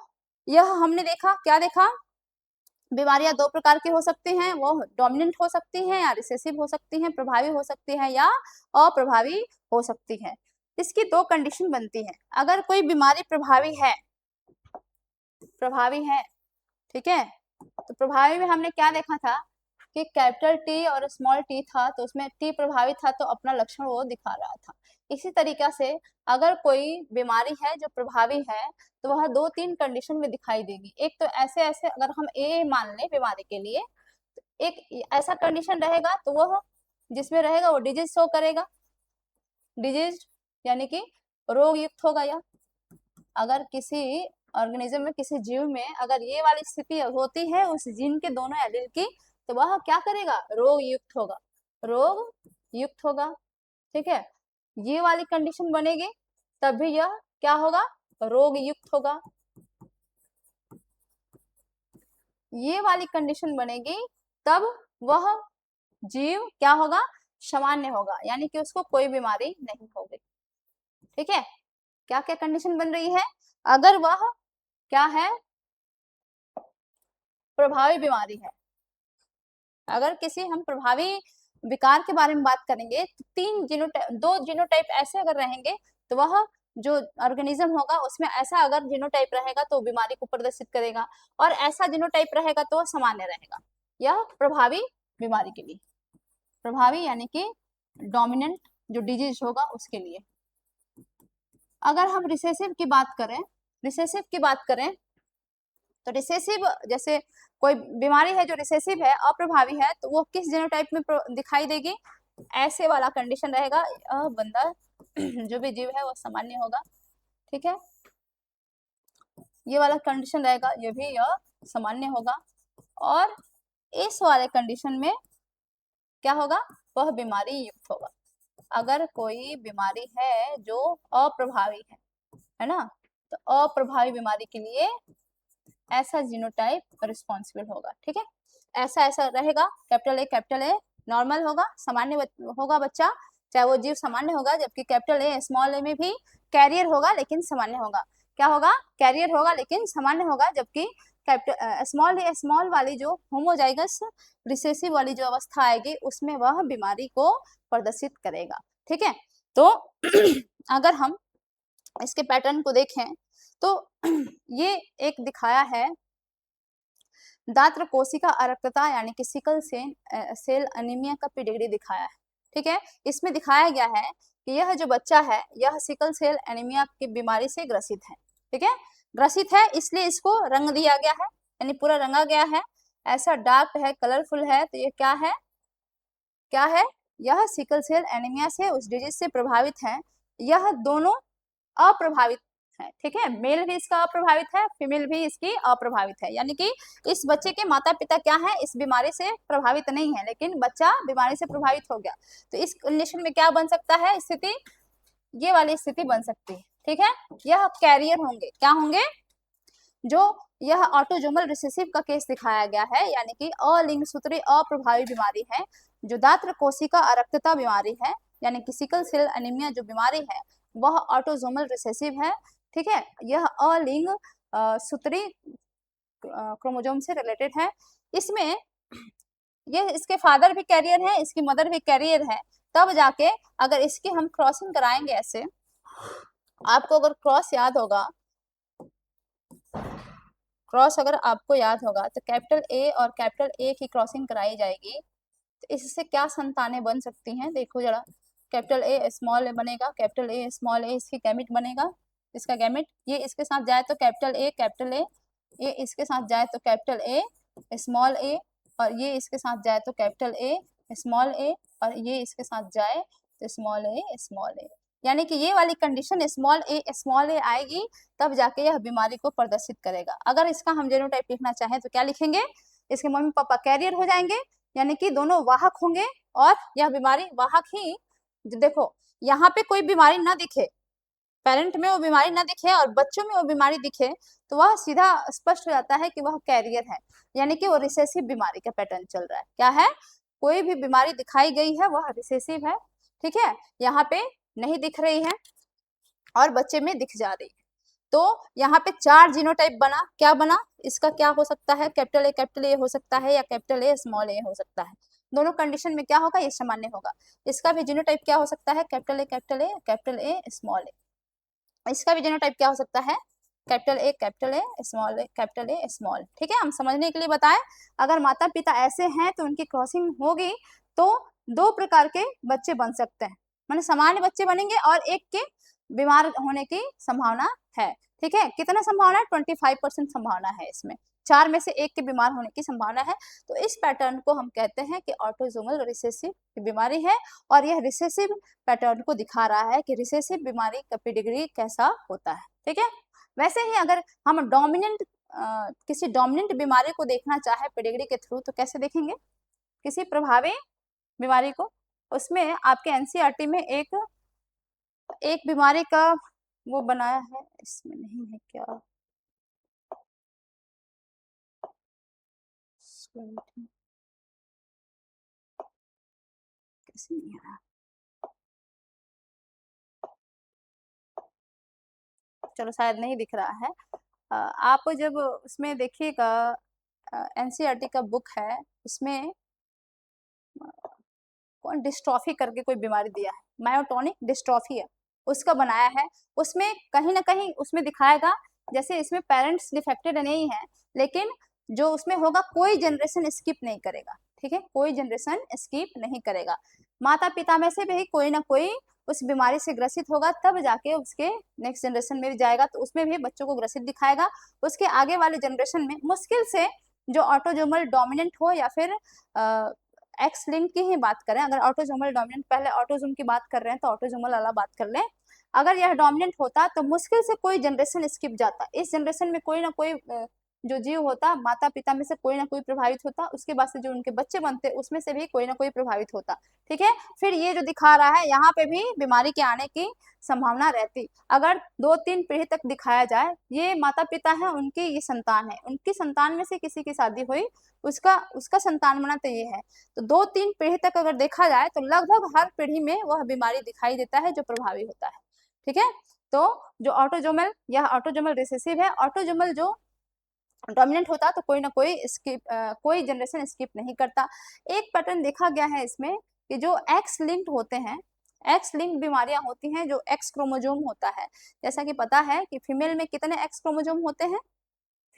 यह हमने देखा, क्या देखा, बीमारियां दो प्रकार की हो सकती हैं, वो डोमिनेंट हो सकती हैं या रिसेसिव हो सकती हैं, प्रभावी हो सकती हैं या अप्रभावी हो सकती हैं। इसकी दो कंडीशन बनती हैं। अगर कोई बीमारी प्रभावी है, ठीक है, तो प्रभावी में हमने क्या देखा था कि कैपिटल टी और स्मॉल टी था, तो उसमें टी प्रभावी था तो अपना लक्षण वो दिखा रहा था। इसी तरीके से अगर कोई बीमारी है जो प्रभावी है तो वह 2-3 कंडीशन में दिखाई देगी। एक तो ऐसे ऐसे अगर हम ए मान लें बीमारी के लिए, तो एक ऐसा कंडीशन रहेगा तो वह जिसमें रहेगा वो डिजीज शो करेगा, डिजीज यानी कि रोग युक्त होगा। यह अगर किसी ऑर्गेनिज्म में, किसी जीव में अगर ये वाली स्थिति होती है उस जीन के दोनों एलील की, तो वह क्या करेगा, रोग युक्त होगा। ठीक है, ये वाली कंडीशन बनेगी तब भी यह क्या होगा, रोग युक्त होगा। ये वाली कंडीशन बनेगी तब वह जीव क्या होगा, सामान्य होगा, यानी कि उसको कोई बीमारी नहीं होगी। ठीक है, क्या क्या कंडीशन बन रही है, अगर वह क्या है, प्रभावी बीमारी है। अगर किसी हम प्रभावी विकार के बारे में बात करेंगे तो दो जीनोटाइप ऐसे अगर रहेंगे तो वह जो ऑर्गेनिज्म होगा उसमें ऐसा अगर जीनोटाइप रहेगा तो बीमारी को प्रदर्शित करेगा, और ऐसा जीनोटाइप रहेगा तो सामान्य रहेगा। यह प्रभावी बीमारी के लिए, प्रभावी यानी कि डोमिनेंट जो डिजीज होगा उसके लिए। अगर हम रिसेसिव की बात करें तो रिसेसिव, जैसे कोई बीमारी है जो रिसेसिव है, अप्रभावी है, तो वो किस जीनोटाइप में दिखाई देगी, ऐसे वाला कंडीशन रहेगा, बंदा जो भी जीव है वो सामान्य होगा। ठीक है, ये वाला कंडीशन रहेगा, ये भी यह सामान्य होगा, और इस वाले कंडीशन में क्या होगा, वह बीमारी युक्त होगा। अगर कोई बीमारी है जो अप्रभावी है ना, तो अप्रभावी बीमारी के लिए ऐसा जीनोटाइप रिस्पॉन्सिबल होगा। ठीक है, ऐसा ऐसा रहेगा, कैपिटल ए नॉर्मल होगा, सामान्य होगा बच्चा, चाहे वो जीव सामान्य होगा, जबकि कैपिटल ए स्मॉल ए में भी कैरियर होगा लेकिन सामान्य होगा। क्या होगा? कैरियर होगा लेकिन सामान्य होगा, जबकि कैपिटल स्मॉल वाली जो होमोजाइगस रिसेसिव वाली जो अवस्था आएगी उसमें वह बीमारी को प्रदर्शित करेगा। ठीक है, तो अगर हम इसके पैटर्न को देखें तो ये एक दिखाया है दात्र कोशिका अरक्तता यानी कि सिकल सेल अनीमिया का पेडिग्री दिखाया है। ठीक है, इसमें दिखाया गया है कि यह जो बच्चा है यह सिकल सेल एनीमिया की बीमारी से ग्रसित है। ठीक है, ग्रसित है इसलिए इसको रंग दिया गया है, यानी पूरा रंगा गया है, ऐसा डार्क है, कलरफुल है, तो ये क्या है? क्या है? यह सिकल सेल एनीमिया से, उस डिजीज से प्रभावित है। यह दोनों अप्रभावित है। ठीक है, मेल भी इसका अप्रभावित है, फीमेल भी इसकी अप्रभावित है, यानी कि इस बच्चे के माता पिता क्या है? इस बीमारी से प्रभावित नहीं है, लेकिन बच्चा बीमारी से प्रभावित हो गया। तो इस कंडीशन में क्या बन सकता है स्थिति? ये वाली स्थिति बन सकती है। ठीक है, यह कैरियर होंगे, क्या होंगे? जो यह ऑटोजोमल रिसेसिव का केस दिखाया गया है, यानी कि अलिंग सूत्री अप्रभावी बीमारी है, जो दात्र कोशिका अरक्तता बीमारी है, यानी कि सिकल सेल एनीमिया जो बीमारी है वह ऑटोजोमल रिसेसिव है। ठीक है, यह अलिंग सूत्री क्रोमोजोम से रिलेटेड है। इसमें ये इसके फादर भी कैरियर है, इसकी मदर भी कैरियर है, तब जाके अगर इसकी हम क्रॉसिंग कराएंगे ऐसे, आपको अगर क्रॉस याद होगा, क्रॉस अगर आपको याद होगा तो कैपिटल ए और कैपिटल ए की क्रॉसिंग कराई जाएगी, तो इससे क्या संतानें बन सकती हैं? देखो जरा, कैपिटल ए स्मॉल ए बनेगा, कैपिटल ए स्मॉल ए इसकी गैमिट बनेगा, इसका गैमिट, ये इसके साथ जाए तो कैपिटल ए, ये इसके साथ जाए तो कैपिटल ए स्मॉल ए, और ये इसके साथ जाए तो कैपिटल ए स्मॉल ए, और ये इसके साथ जाए तो स्मॉल ए, यानी कि ये वाली कंडीशन स्मॉल ए आएगी, तब जाके यह बीमारी को प्रदर्शित करेगा। अगर इसका हम जेनोटाइप लिखना चाहें तो क्या लिखेंगे? इसके मम्मी पापा कैरियर हो जाएंगे, यानी कि दोनों वाहक होंगे, और यह बीमारी वाहक ही, देखो यहाँ पे कोई बीमारी ना दिखे, पेरेंट में वो बीमारी ना दिखे और बच्चों में वो बीमारी दिखे, तो वह सीधा स्पष्ट हो जाता है कि वह कैरियर है, यानी कि वो रिसेसिव बीमारी का पैटर्न चल रहा है। क्या है? कोई भी बीमारी दिखाई गई है वह रिसेसिव है। ठीक है, यहाँ पे नहीं दिख रही है और बच्चे में दिख जा रही है, तो यहाँ पे 4 जीनोटाइप बना। क्या बना? इसका क्या हो सकता है? कैपिटल ए हो सकता है, या कैपिटल ए स्मॉल ए हो सकता है। दोनों कंडीशन में क्या होगा? ये सामान्य होगा। इसका भी जीनोटाइप क्या हो सकता है? कैपिटल ए स्मॉल ए। इसका भी जीनोटाइप क्या हो सकता है? Capital A small. ठीक है, हम समझने के लिए बताएं, अगर माता पिता ऐसे हैं तो उनकी क्रॉसिंग होगी तो 2 प्रकार के बच्चे बन सकते हैं, माने सामान्य बच्चे बनेंगे और एक के बीमार होने की संभावना है। ठीक है, कितना संभावना है? 25% संभावना है इसमें, 4 में से एक के बीमार होने की संभावना है। तो इस पैटर्न को हम कहते हैं कि ऑटोसोमल रिसेसिव बीमारी है, और यह रिसेसिव पैटर्न को दिखा रहा है कि रिसेसिव बीमारी का पेडिग्री कैसा होता है। ठीक है, वैसे ही अगर हम किसी डोमिनेंट बीमारी को देखना चाहे पेडिग्री के थ्रू, तो कैसे देखेंगे? किसी प्रभावी बीमारी को, उसमें आपके एनसीईआरटी में एक बीमारी का वो बनाया है, इसमें नहीं है क्या? कैसे नहीं है? चलो शायद नहीं दिख रहा है। आप जब उसमें देखिएगा, एनसीईआरटी का बुक है, उसमें कौन डिस्ट्रॉफी करके कोई बीमारी दिया है, मायोटोनिक डिस्ट्रॉफी है, उसका बनाया है। उसमें कहीं ना कहीं उसमें दिखाएगा, जैसे इसमें पेरेंट्स डिफेक्टेड नहीं है, लेकिन जो उसमें होगा कोई जनरेशन स्किप नहीं करेगा। ठीक है, कोई जनरेशन स्किप नहीं करेगा, माता पिता में से भी कोई ना कोई उस बीमारी से ग्रसित होगा, तब जाके उसके नेक्स्ट जनरेशन में भी जाएगा, तो उसमें भी बच्चों को ग्रसित दिखाएगा। उसके आगे वाले जनरेशन में मुश्किल से जो ऑटोजोमल डोमिनेंट हो, या फिर एक्स लिंक की ही बात करें, अगर ऑटोजोमल डोमिनेंट, पहले ऑटोजोम की बात कर रहे हैं तो ऑटोजोमल वाला बात कर लें, अगर यह डोमिनेंट होता तो मुश्किल से कोई जनरेशन स्किप जाता, इस जनरेशन में कोई ना कोई जो जीव होता, माता पिता में से कोई ना कोई प्रभावित होता, उसके बाद से जो उनके बच्चे बनते उसमें से भी कोई ना कोई प्रभावित होता। ठीक है, फिर ये जो दिखा रहा है यहाँ पे भी बीमारी के आने की संभावना रहती। अगर 2-3 पीढ़ी तक दिखाया जाए, ये माता पिता है, उनकी ये संतान है, उनकी संतान में से किसी की शादी हुई, उसका उसका संतान बना तो ये है। तो 2-3 पीढ़ी तक अगर देखा जाए तो लगभग हर पीढ़ी में वह बीमारी दिखाई देता है जो प्रभावी होता है। ठीक है, तो जो ऑटोजोमल, यह ऑटोजोमल रिसेसिव है। ऑटोजोमल जो डोमिनेंट होता तो कोई ना कोई कोई जनरेशन स्किप नहीं करता। एक पैटर्न देखा गया है इसमें कि जो एक्स लिंक्ड होते हैं, एक्स लिंक्ड बीमारियां होती हैं, जो एक्स क्रोमोजोम होता है। जैसा कि पता है कि फीमेल में कितने एक्स क्रोमोजोम होते हैं,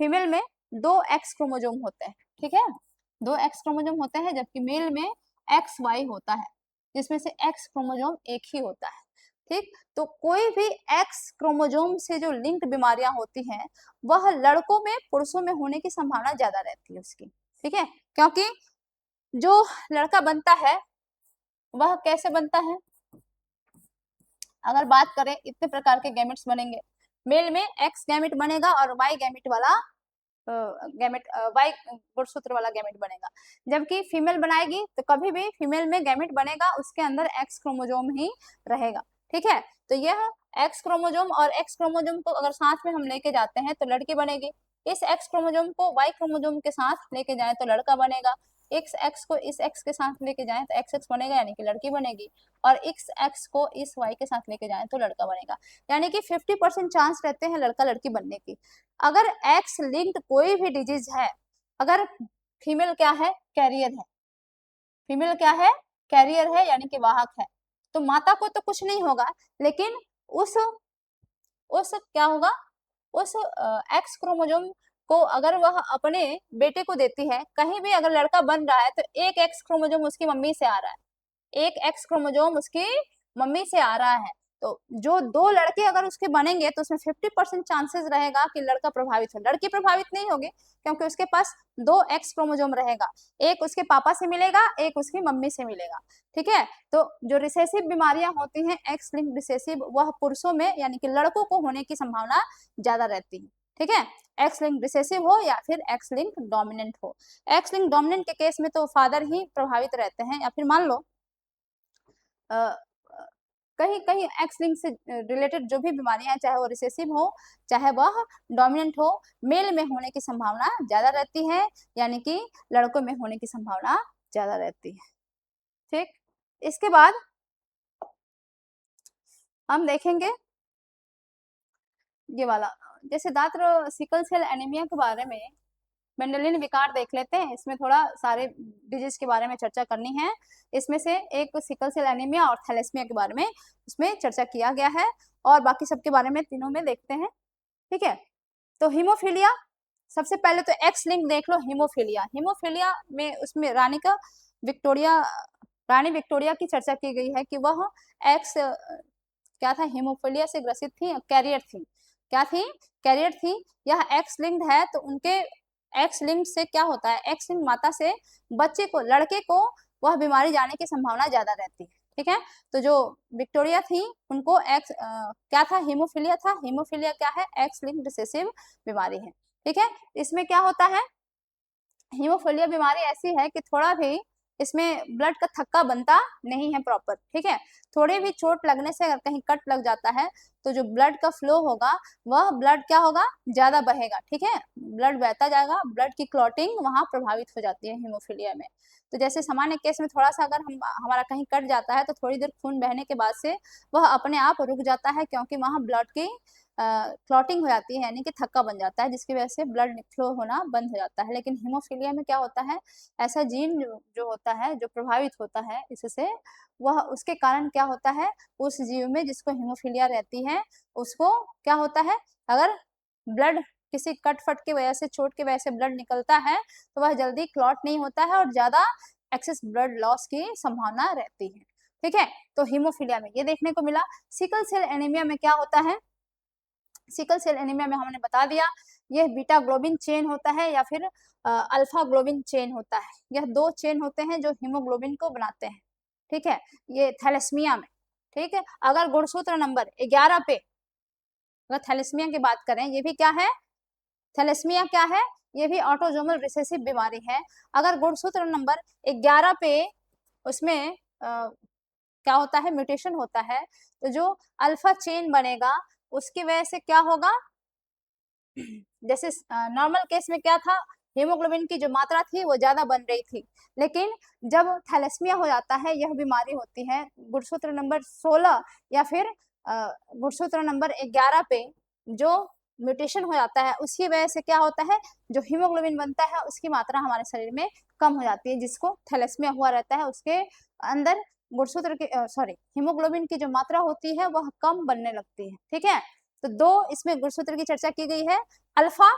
फीमेल में 2 एक्स क्रोमोजोम होते हैं। ठीक है, 2 एक्स क्रोमोजोम होते हैं, जबकि मेल में एक्स वाई होता है, जिसमें से एक्स क्रोमोजोम एक ही होता है। ठीक, तो कोई भी एक्स क्रोमोजोम से जो लिंक्ड बीमारियां होती हैं, वह लड़कों में पुरुषों में होने की संभावना ज्यादा रहती है उसकी। ठीक है, क्योंकि जो लड़का बनता है वह कैसे बनता है, अगर बात करें इतने प्रकार के गैमेट्स बनेंगे। मेल में एक्स गैमेट बनेगा और वाई गैमेट वाला गैमेट, वाई गुणसूत्र वाला गैमेट बनेगा। जबकि फीमेल बनाएगी तो कभी भी फीमेल में गैमेट बनेगा, उसके अंदर एक्स क्रोमोजोम ही रहेगा। ठीक है, तो यह एक्स क्रोमोजोम और एक्स क्रोमोजोम को अगर साथ में हम लेके जाते हैं तो लड़की बनेगी। इस एक्स क्रोमोजोम को वाई क्रोमोजोम के साथ लेके जाए तो लड़का बनेगा। एक्स एक्स को इस एक्स के साथ लेके जाए तो एक्स एक्स बनेगा, यानी कि लड़की बनेगी। और एक्स एक्स को इस वाई के साथ लेके जाए तो लड़का बनेगा। यानी कि 50% चांस रहते हैं लड़का लड़की बनने की। अगर एक्स लिंक्ड कोई भी डिजीज है, अगर फीमेल क्या है, कैरियर है, फीमेल क्या है, कैरियर है, यानी कि वाहक है, तो माता को तो कुछ नहीं होगा, लेकिन उस क्या होगा, उस एक्स क्रोमोजोम को अगर वह अपने बेटे को देती है, कहीं भी अगर लड़का बन रहा है तो एक एक्स क्रोमोजोम उसकी मम्मी से आ रहा है, एक एक्स क्रोमोजोम उसकी मम्मी से आ रहा है। तो जो 2 लड़के अगर उसके बनेंगे तो उसमें 50% चांसेस रहेगा कि लड़का प्रभावित हो। लड़की प्रभावित नहीं होगी, क्योंकि उसके पास 2 एक्स क्रोमोजोम रहेगा, एक उसके पापा से मिलेगा, एक उसकी मम्मी से मिलेगा। ठीक है, तो जो रिसेसिव बीमारियां होती हैं एक्स लिंक्ड रिसेसिव, वह पुरुषों में यानी कि लड़कों को होने की संभावना ज्यादा रहती है। ठीक है, एक्स लिंक्ड रिसेसिव हो या फिर एक्स लिंक्ड डोमिनेंट हो। एक्स लिंक्ड डोमिनेंट के केस में तो फादर ही प्रभावित रहते हैं, या फिर मान लो कहीं कहीं एक्स लिंक से रिलेटेड जो भी बीमारियां, चाहे वो रिसेसिव हो चाहे वह डोमिनेंट हो, मेल में होने की संभावना ज्यादा रहती है, यानी कि लड़कों में होने की संभावना ज्यादा रहती है। ठीक, इसके बाद हम देखेंगे ये वाला, जैसे दात्र सिकल सेल एनीमिया के बारे में मेंडेलियन विकार देख लेते हैं। इसमें थोड़ा सारे डिजीज के बारे में चर्चा करनी है। इसमें से एक सिकल सेल एनीमिया और थैलेसीमिया के बारे में उसमें चर्चा किया गया है, और बाकी सबके बारे में तीनों में देखते हैं। ठीक है, तो हीमोफीलिया, सबसे पहले तो एक्स लिंक देख लो। हीमोफीलिया, हीमोफीलिया में उसमें रानी विक्टोरिया की चर्चा की गई है कि वह एक्स क्या था, हीमोफीलिया से ग्रसित थी, कैरियर थी। क्या थी, कैरियर थी। यह एक्स लिंक्ड है, तो उनके एक्स लिंक्ड से क्या होता है, एक्स लिंक्ड माता से बच्चे को, लड़के को वह बीमारी जाने की संभावना ज्यादा रहती है। ठीक है, तो जो विक्टोरिया थी उनको एक्स क्या था, हीमोफीलिया था। हीमोफीलिया क्या है, एक्स लिंक्ड रिसेसिव बीमारी है। ठीक है, इसमें क्या होता है, हीमोफीलिया बीमारी ऐसी है कि थोड़ा भी इसमें ब्लड का थक्का बनता नहीं है प्रॉपर। ठीक है, थोड़ी भी चोट लगने से अगर कहीं कट लग जाता है तो जो ब्लड का फ्लो होगा वह ब्लड क्या होगा, ज्यादा बहेगा। ठीक है, ब्लड बहता जाएगा, ब्लड की क्लॉटिंग वहां प्रभावित हो जाती है हीमोफीलिया में। तो जैसे सामान्य केस में थोड़ा सा अगर हमारा कहीं कट जाता है तो थोड़ी देर खून बहने के बाद से वह अपने आप रुक जाता है, क्योंकि वहां ब्लड की क्लॉटिंग हो जाती है, यानी कि थक्का बन जाता है, जिसकी वजह से ब्लड फ्लो होना बंद हो जाता है। लेकिन हीमोफीलिया में क्या होता है, ऐसा जीन जो होता है, जो प्रभावित होता है इससे, वह उसके कारण क्या होता है, उस जीव में जिसको हीमोफीलिया रहती है उसको क्या होता है, अगर ब्लड किसी कट फट की वजह से, चोट की वजह से ब्लड निकलता है तो वह जल्दी क्लॉट नहीं होता है और ज्यादा एक्सेस ब्लड लॉस की संभावना रहती है। ठीक है, तो हीमोफीलिया में ये देखने को मिला। सिकल सेल एनीमिया में क्या होता है, सिकल सेल एनीमिया में हमने बता दिया, यह बीटा ग्लोबिन चेन होता है या फिर अल्फा ग्लोबिन चेन होता है। यह 2 चेन होते हैं जो हीमोग्लोबिन को बनाते हैं। ठीक है, ये थैलेसीमिया में। ठीक है, अगर गुणसूत्र नंबर 11 पे अगर थैलेसीमिया की बात करें, ये भी क्या है, थैलेसीमिया क्या है? ये भी ऑटोसोमल रिसेसिव बीमारी है। अगर गुणसूत्र नंबर 11 पे उसमें क्या होता है, म्यूटेशन होता है, तो जो अल्फा चेन बनेगा उसकी वजह से क्या होगा, जैसे नॉर्मल केस में क्या था, हीमोग्लोबिन की जो मात्रा थी वो ज्यादा बन रही थी, लेकिन जब थैलेसीमिया हो जाता है, यह बीमारी होती है गुणसूत्र नंबर 16 या फिर गुणसूत्र नंबर 11 पे जो म्यूटेशन हो जाता है, उसकी वजह से क्या होता है, जो हीमोग्लोबिन बनता है उसकी मात्रा हमारे शरीर में कम हो जाती है, जिसको थैलेसीमिया हुआ रहता है उसके अंदर गुणसूत्र की सॉरी हीमोग्लोबिन की जो मात्रा होती है वह कम बनने लगती है। ठीक है, तो दो इसमें गुणसूत्र की चर्चा की गई है, अल्फा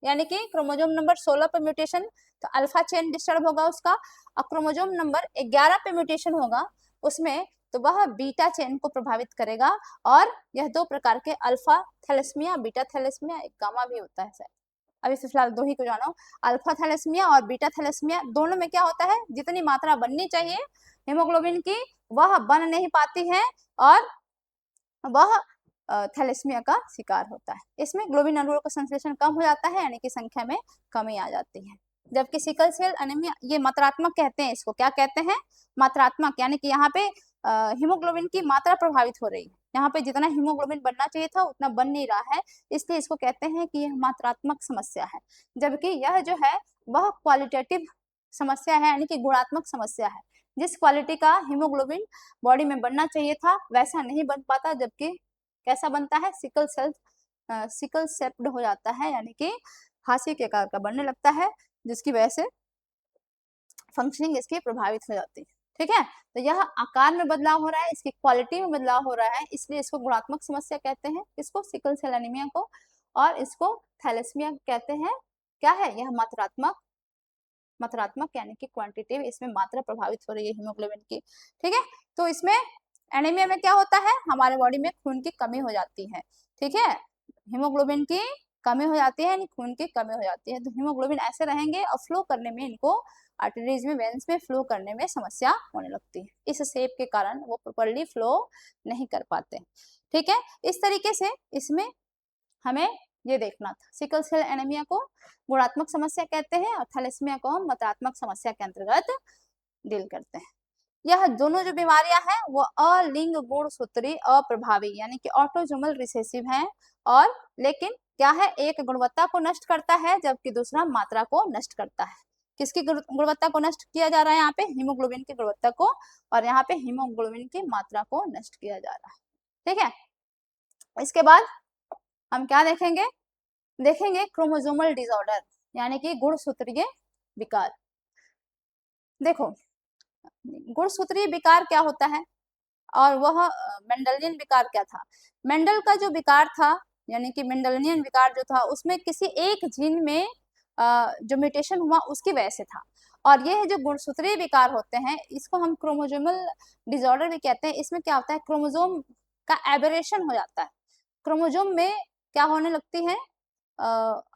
यानी कि क्रोमोसोम नंबर 16 पे म्यूटेशन, तो अल्फा चेन डिस्टर्ब होगा उसका, और क्रोमोसोम नंबर 11 पे म्यूटेशन होगा उसमें, तो वह बीटा चेन को प्रभावित करेगा, और यह दो प्रकार के अल्फा थैलेसीमिया, बीटा थैलेसीमिया, एक गामा भी होता है शायद, अभी फिलहाल दो ही को जानो, अल्फा थैलेसीमिया और बीटा थैलेसीमिया, दोनों में क्या होता है, जितनी मात्रा बननी चाहिए हीमोग्लोबिन की वह बन नहीं पाती है, और वह थैलेसीमिया का शिकार होता है। इसमें ग्लोबिन अणुओं का संश्लेषण कम हो जाता है, यानी कि संख्या में कमी आ जाती है। जबकि सिकल सेल एनीमिया, ये मात्रात्मक कहते हैं इसको, क्या कहते हैं, मात्रात्मक, यानी कि यहाँ पे हीमोग्लोबिन की मात्रा प्रभावित हो रही है, यहाँ पे जितना हीमोग्लोबिन बनना चाहिए था उतना बन नहीं रहा है, इसलिए इसको कहते हैं कि यह मात्रात्मक समस्या है। जबकि यह जो है वह क्वालिटेटिव समस्या है, यानी कि गुणात्मक समस्या है, जिस क्वालिटी का हीमोग्लोबिन बॉडी में बनना चाहिए था वैसा नहीं बन पाता, जबकि कैसा बनता है, सिकल सेप्ड हो जाता है, यानी कि हाथी के आकार का बनने लगता है, जिसकी वजह से फंक्शनिंग इसकी प्रभावित हो जाती है। ठीक है, तो यह आकार में बदलाव हो रहा है, इसकी क्वालिटी में बदलाव हो रहा है, इसलिए इसको गुणात्मक समस्या कहते हैं, इसको सिकल सेल एनीमिया को, और इसको थैलेसीमिया कहते हैं। क्या है यह, मात्रात्मक यानी कि क्वांटिटेटिव, इसमें मात्रा प्रभावित हो रही है हीमोग्लोबिन की। ठीक है, तो इसमें एनीमिया में क्या होता है, हमारे बॉडी में खून की कमी हो जाती है। ठीक है, हीमोग्लोबिन की कमी हो जाती है, यानी खून की कमी हो जाती है, तो हीमोग्लोबिन ऐसे रहेंगे और फ्लो करने में इनको आर्टरीज में, वेन्स में फ्लो करने में समस्या होने लगती है, इस शेप के कारण वो प्रॉपर्ली फ्लो नहीं कर पाते। ठीक है, इस तरीके से इसमें हमें ये देखना था, सिकल सेल एनीमिया को गुणात्मक समस्या कहते हैं और थैलेसीमिया को हम मात्रात्मक समस्या के अंतर्गत डील करते हैं। यह दोनों जो बीमारियां हैं वो अलिंग गुणसूत्री अप्रभावी यानी कि ऑटोसोमल रिसेसिव हैं, और लेकिन क्या है, एक गुणवत्ता को नष्ट करता है जबकि दूसरा मात्रा को नष्ट करता है। किसकी गुणवत्ता को नष्ट किया जा रहा है, यहाँ पे हीमोग्लोबिन की गुणवत्ता को, और यहाँ पे हीमोग्लोबिन की मात्रा को नष्ट किया जा रहा है। ठीक है, इसके बाद हम क्या देखेंगे, क्रोमोसोमल डिसऑर्डर यानी कि गुणसूत्रीय विकार। देखो, गुणसूत्रीय विकार क्या होता है, और वह मेंडेलियन विकार क्या था। मेंडल का जो विकार था, यानी कि मेंडेलियन विकार जो था, उसमें किसी एक जीन में जो म्यूटेशन हुआ उसकी वजह से था, और ये जो गुणसूत्रीय विकार होते हैं इसको हम क्रोमोसोमल डिसऑर्डर भी कहते हैं। इसमें क्या होता है, क्रोमोसोम का एबरेशन हो जाता है, क्रोमोसोम में क्या होने लगती है,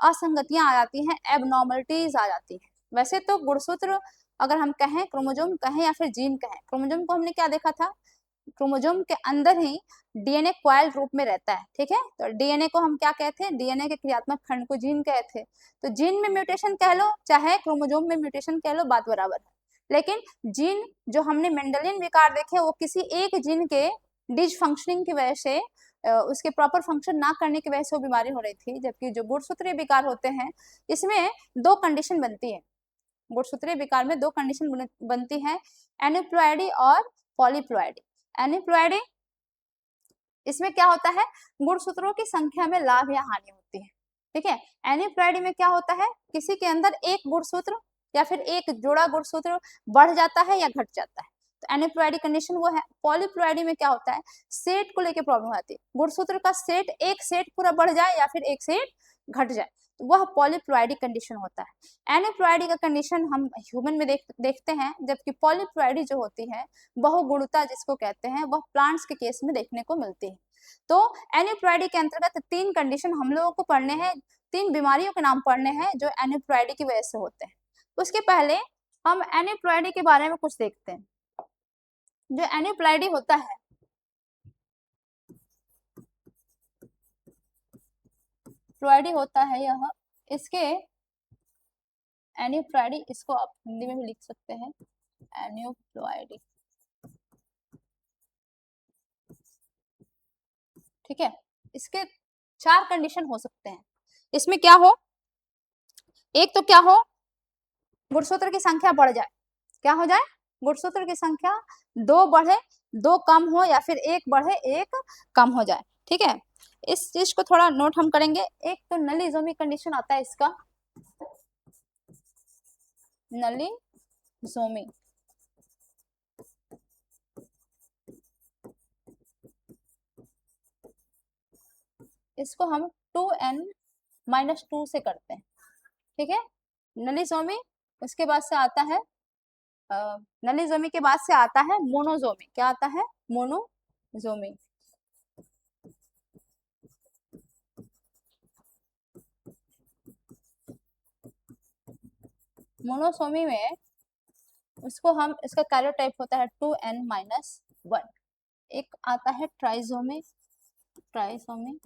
असंगतियां आ जाती हैं, एबनॉर्मलिटीज आ जाती हैं। वैसे तो गुणसूत्र अगर हम कहें, क्रोमोसोम कहें या फिर जीन कहें, क्रोमोसोम को हमने क्या देखा था, क्रोमोसोम के अंदर ही डीएनए क्वाइल रूप में रहता है। ठीक है, तो डीएनए को हम क्या कहते हैं, डीएनए के क्रियात्मक खंड को जीन कहते हैं। तो जीन में म्यूटेशन कह लो चाहे क्रोमोसोम में म्यूटेशन कह लो, बात बराबर है। लेकिन जीन जो हमने मेंडेलियन विकार देखे वो किसी एक जीन के डिसफंक्शनिंग की वजह से, उसके प्रॉपर फंक्शन ना करने की वजह से वो बीमारी हो रही थी। जबकि जो गुणसूत्रीय विकार होते हैं इसमें दो कंडीशन बनती है, गुणसूत्रीय विकार में दो कंडीशन बनती है, एनिप्लॉइडी और पॉलीप्लॉइडी। एनिप्लॉइडी, इसमें क्या होता है, गुणसूत्रों की संख्या में लाभ या हानि होती है। ठीक है, एनिप्लॉइडी में क्या होता है, किसी के अंदर एक गुणसूत्र या फिर एक जोड़ा गुणसूत्र बढ़ जाता है या घट जाता है, तो एनिप्लॉइडी कंडीशन वो है। पॉलीप्लॉइडी में क्या होता है, सेट को लेकर प्रॉब्लम आती है, गुणसूत्र का सेट, एक सेट पूरा बढ़ जाए या फिर एक सेट घट जाए, तो वह पॉलीप्लॉइडी कंडीशन होता है। एनिप्लॉइडी का कंडीशन हम ह्यूमन में देखते हैं, जबकि पॉलीप्लॉइडी जो होती है, बहुगुणता जिसको कहते हैं, वह प्लांट्स के केस में देखने को मिलती है। तो एनिप्लॉइडी के अंतर्गत तीन कंडीशन हम लोगों को पढ़ने हैं, तीन बीमारियों के नाम पढ़ने हैं जो एनिप्लॉइडी की वजह से होते हैं। उसके पहले हम एनिप्लॉइडी के बारे में कुछ देखते हैं। जो एनिप्लॉइडी होता है, प्लॉइडी होता है यह इसके एन्यूप्लॉइडी, इसको आप हिंदी में भी लिख सकते हैं एन्यूप्लॉइडी, ठीक है। इसके 4 कंडीशन हो सकते हैं। इसमें क्या हो, एक तो क्या हो, गुणसूत्र की संख्या बढ़ जाए, क्या हो जाए, गुणसूत्र की संख्या 2 बढ़े, 2 कम हो, या फिर 1 बढ़े 1 कम हो जाए, ठीक है। इस चीज को थोड़ा नोट हम करेंगे। एक तो नलिज़ोमी कंडीशन आता है इसका, नलिज़ोमी, इसको हम 2n-2 से करते हैं, ठीक है। नलिज़ोमी, उसके बाद से आता है नलिज़ोमी के बाद से आता है मोनोज़ोमी, क्या आता है, मोनोज़ोमी। मोनोसोमी में उसको हम, इसका कैरियोटाइप होता है 2n-1। एक आता है ट्राइसोमी, ट्राइसोमी,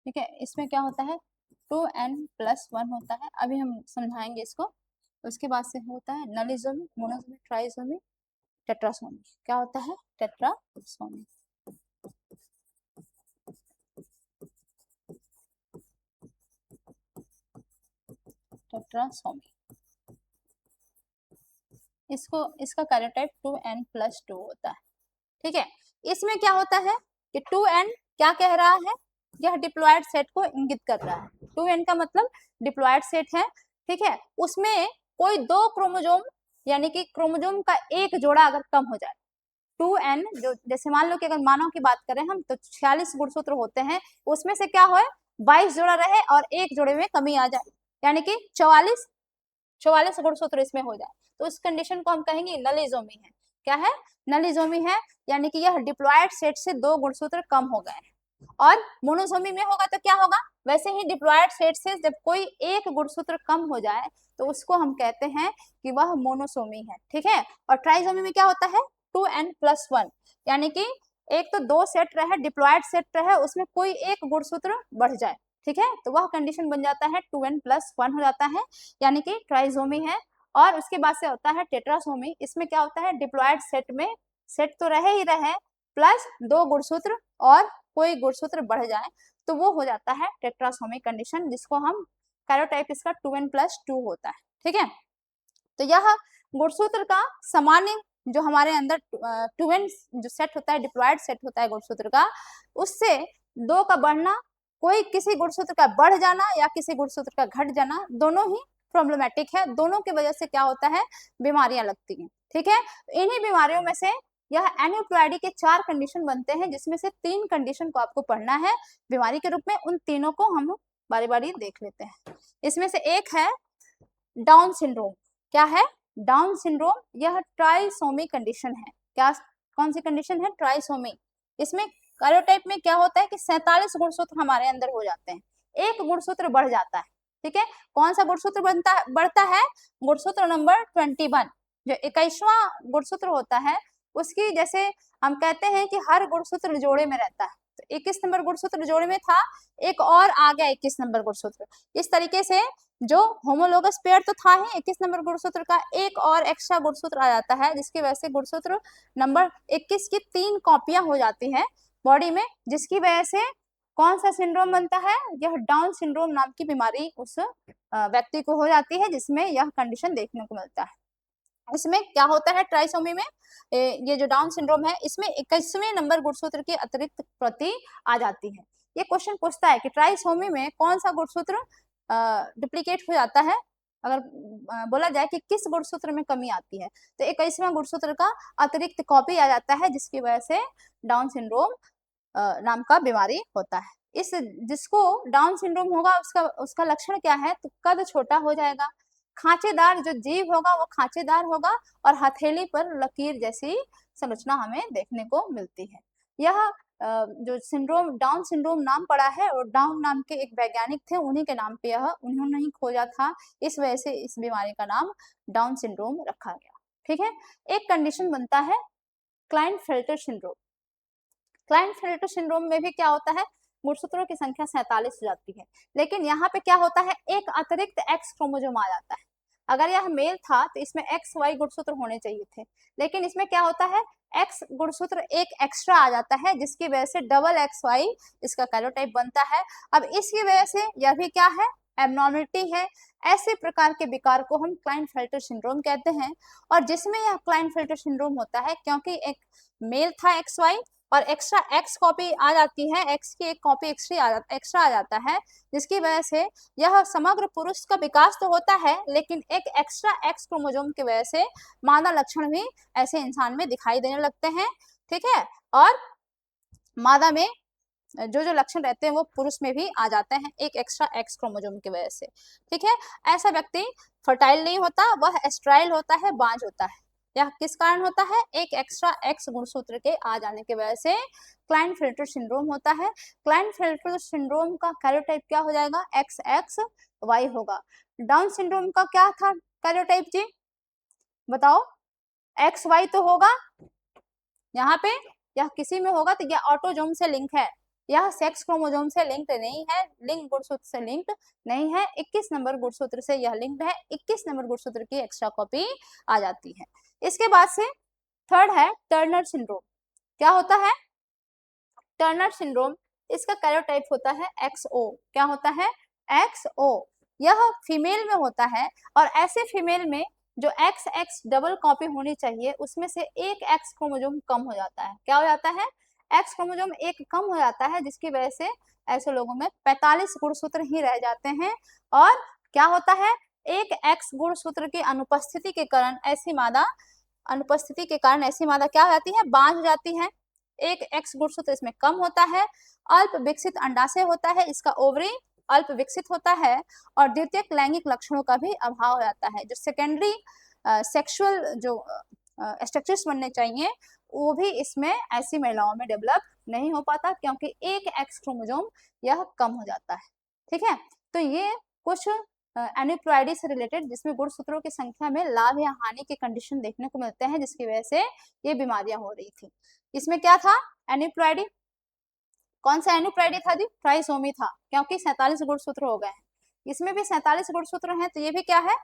ठीक है। इसमें क्या होता है, 2n+1 होता है, अभी हम समझाएंगे इसको। उसके बाद से होता है नलिज़ोमी, मोनोसोमी, ट्राइसोमी, टेट्रासोमी। क्या होता है, टेट्रासोमी, टेट्रासोमी। इसको, इसका कैरियोटाइप 2n+2 होता है, ठीक है। इसमें क्या होता है कि 2n क्या कह रहा है, यह डिप्लॉयड सेट को इंगित कर रहा है। 2n का मतलब डिप्लॉयड सेट है, ठीक है। उसमें कोई 2 क्रोमोजोम, यानी कि क्रोमोजोम का एक जोड़ा अगर कम हो जाए, 2n जो, जैसे मान लो कि अगर मानव की बात करें हम, तो 46 गुणसूत्र होते हैं, उसमें से क्या हो, 22 जोड़ा रहे और एक जोड़े में कमी आ जाए, यानी कि 44 गुणसूत्र इसमें हो जाए, तो इस कंडीशन को हम कहेंगे नलिज़ोमी है। क्या है, नलिज़ोमी है, यानी कि यह डिप्लॉयड सेट से 2 गुणसूत्र कम हो गए हैं। और मोनोसोमी में होगा तो क्या होगा, वैसे ही डिप्लॉयड सेट से जब कोई एक गुणसूत्र कम हो जाए तो उसको हम कहते हैं कि वह मोनोसोमी है, ठीक है। और ट्राइसोमी में क्या होता है, 2n+1, यानी कि एक तो 2 सेट रहे, डिप्लॉयड सेट रहे, उसमें कोई एक गुणसूत्र बढ़ जाए, ठीक है, तो वह कंडीशन बन जाता है 2n+1 हो जाता है, यानी कि ट्राइसोमी है। और उसके बाद से होता है टेट्रासोमी, इसमें क्या होता है, डिप्लॉयड सेट में सेट तो रहे ही रहे, प्लस 2 गुणसूत्र और कोई गुणसूत्र बढ़ जाए, तो वो हो जाता है टेट्रासोमी कंडीशन, जिसको हम कैरियोटाइप इसका 2n+2 होता है, ठीक है। तो यह गुणसूत्र का सामान्य, जो हमारे अंदर 2n जो सेट होता है, डिप्लॉयड सेट होता है गुणसूत्र का, उससे 2 का बढ़ना, कोई किसी गुणसूत्र का बढ़ जाना या किसी गुणसूत्र का घट जाना, दोनों ही प्रॉब्लमेटिक है, दोनों की वजह से क्या होता है, बीमारियां लगती हैं, ठीक है। इन्हीं बीमारियों में से यह एन्यूप्लॉइडी के 4 कंडीशन बनते हैं, जिसमें से 3 कंडीशन को आपको पढ़ना है बीमारी के रूप में। उन तीनों को हम बारी बारी देख लेते हैं। इसमें से एक है डाउन सिंड्रोम। क्या है, डाउन सिंड्रोम, यह ट्राइसोमी कंडीशन है। क्या, कौन सी कंडीशन है, ट्राइसोमी। इसमें कार्योटाइप में क्या होता है कि 47 गुणसूत्र हमारे अंदर हो जाते हैं, एक गुणसूत्र बढ़ जाता है, ठीक है। कौन सा गुणसूत्र बढ़ता है, गुणसूत्र नंबर 21, जो 21वां गुणसूत्र होता है, उसकी, जैसे हम कहते हैं कि हर गुणसूत्र जोड़े में रहता है, तो 21 नंबर गुणसूत्र जोड़े में था, एक और आ गया 21 नंबर गुणसूत्र। इस तरीके से जो होमोलोगस पेयर तो था ही, 21 नंबर गुणसूत्र का एक और एक्स्ट्रा गुणसूत्र आ जाता है, जिसकी वजह से गुणसूत्र नंबर 21 की 3 कॉपियां हो जाती हैं बॉडी में, जिसकी वजह से कौन सा सिंड्रोम बनता है, यह डाउन सिंड्रोम नाम की बीमारी उस व्यक्ति को हो जाती है, जिसमें यह कंडीशन देखने को मिलता है। इसमें क्या होता है, ट्राइसोमी में ये जो डाउन सिंड्रोम है, इसमें 21वें नंबर गुणसूत्र की अतिरिक्त प्रति आ जाती है। ये क्वेश्चन पूछता है कि ट्राइसोमी में कौन सा गुणसूत्र डुप्लीकेट हो जाता है, अगर बोला जाए कि किस गुणसूत्र में कमी आती है, तो 21वां गुणसूत्र का अतिरिक्त कॉपी आ जाता है, जिसकी वजह से डाउन सिंड्रोम नाम का बीमारी होता है। इस, जिसको डाउन सिंड्रोम होगा, उसका उसका लक्षण क्या है, तो कद छोटा हो जाएगा, खांचेदार जो जीभ होगा वो खांचेदार होगा, और हथेली पर लकीर जैसी संरचना हमें देखने को मिलती है। यह जो सिंड्रोम, डाउन सिंड्रोम नाम पड़ा है, और डाउन नाम के एक वैज्ञानिक थे, उन्हीं के नाम पे यह, उन्होंने ही खोजा था, इस वजह से इस बीमारी का नाम डाउन सिंड्रोम रखा गया, ठीक है। एक कंडीशन बनता है क्लाइनफेल्टर सिंड्रोम। क्लाइनफेल्टर सिंड्रोम में भी क्या होता है, गुणसूत्रों की संख्या 47 हो जाती है, लेकिन यहाँ पे क्या होता है, एक अतिरिक्त एक्स क्रोमोसोम आ जाता है। अगर यह मेल था तो इसमें एक्स वाई गुणसूत्र होने चाहिए थे, लेकिन इसमें क्या होता है, एक्स गुणसूत्र एक एक्स्ट्रा आ जाता है, जिसकी वजह से डबल एक्स वाई इसका कैरोटाइप बनता है। अब इसकी वजह से यह भी क्या है, एबनॉर्मलिटी है। ऐसे प्रकार के विकार को हम क्लाइनफेल्टर सिंड्रोम कहते हैं। और जिसमें यह क्लाइनफेल्टर सिंड्रोम होता है, क्योंकि एक मेल था एक्स वाई और एक्स्ट्रा एक्स कॉपी आ जाती है, एक्स की एक कॉपी एक्स्ट्रा आ जाता है, जिसकी वजह से यह समग्र पुरुष का विकास तो होता है, लेकिन एक एक्स्ट्रा एक्स क्रोमोसोम की वजह से मादा लक्षण भी ऐसे इंसान में दिखाई देने लगते हैं। ठीक है, और मादा में जो जो लक्षण रहते हैं वो पुरुष में भी आ जाते हैं एक एक्स्ट्रा एक्स क्रोमोसोम की वजह से। ठीक है, ऐसा व्यक्ति फर्टाइल नहीं होता, वह एस्ट्राइल होता है, बांझ होता है। यह किस कारण होता है, एक एक्स्ट्रा एक्स गुणसूत्र के आ जाने की वजह से क्लाइनफेल्टर सिंड्रोम होता है। क्लाइनफेल्टर सिंड्रोम का कैरोटाइप क्या हो जाएगा, एक्स एक्स वाई होगा। डाउन सिंड्रोम का क्या था कैरोटाइप जी, बताओ, एक्स वाई तो होगा यहाँ पे, यह किसी में होगा तो यह ऑटोजोम से लिंक है, यह सेक्स क्रोमोसोम से लिंक्ड नहीं है, लिंक गुणसूत्र से लिंक्ड नहीं है। 21 नंबर गुणसूत्र से यह लिंक्ड है, 21 नंबर गुणसूत्र की एक्स्ट्रा कॉपी आ जाती है। इसके बाद से थर्ड है टर्नर सिंड्रोम। क्या होता है, टर्नर सिंड्रोम, इसका कैरोटाइप होता है XO। क्या होता है, XO। यह फीमेल में होता है, और ऐसे फीमेल में जो XX डबल कॉपी होनी चाहिए उसमें से एक एक्स क्रोमोसोम कम हो जाता है। क्या हो जाता है, एक्स क्रोमोसोम एक कम हो जाता है, जिसकी वजह से ऐसे लोगों में 45 गुणसूत्र ही रह जाते हैं। और क्या होता है, एक एक्स गुणसूत्र की अनुपस्थिति के कारण ऐसी मादा क्या हो जाती है, बांझ हो जाती है। एक एक्स गुणसूत्र इसमें कम होता है, अल्प विकसित अंडाशय होता है, इसका ओवरी अल्प विकसित होता है, और द्वितीयक लैंगिक लक्षणों का भी अभाव हो जाता है। जो सेकेंडरी सेक्सुअल जो स्ट्रक्चर्स बनने चाहिए वो भी इसमें ऐसी महिलाओं में डेवलप नहीं हो पाता, क्योंकि एक एक्स क्रोमोसोम यह कम हो जाता है। ठीक है, तो ये कुछ एनिप्लॉइडी से रिलेटेड जिसमें गुणसूत्रों की संख्या में लाभ या हानि के कंडीशन देखने को मिलते हैं, जिसकी वजह से ये बीमारियां हो रही थी। इसमें क्या था, एनिप्लॉइडी, कौन सा एनिप्लॉइडी था जी, ट्राइसोमी था, क्योंकि 47 गुणसूत्र हो गए हैं। इसमें भी 47 गुणसूत्र हैं, तो ये भी क्या है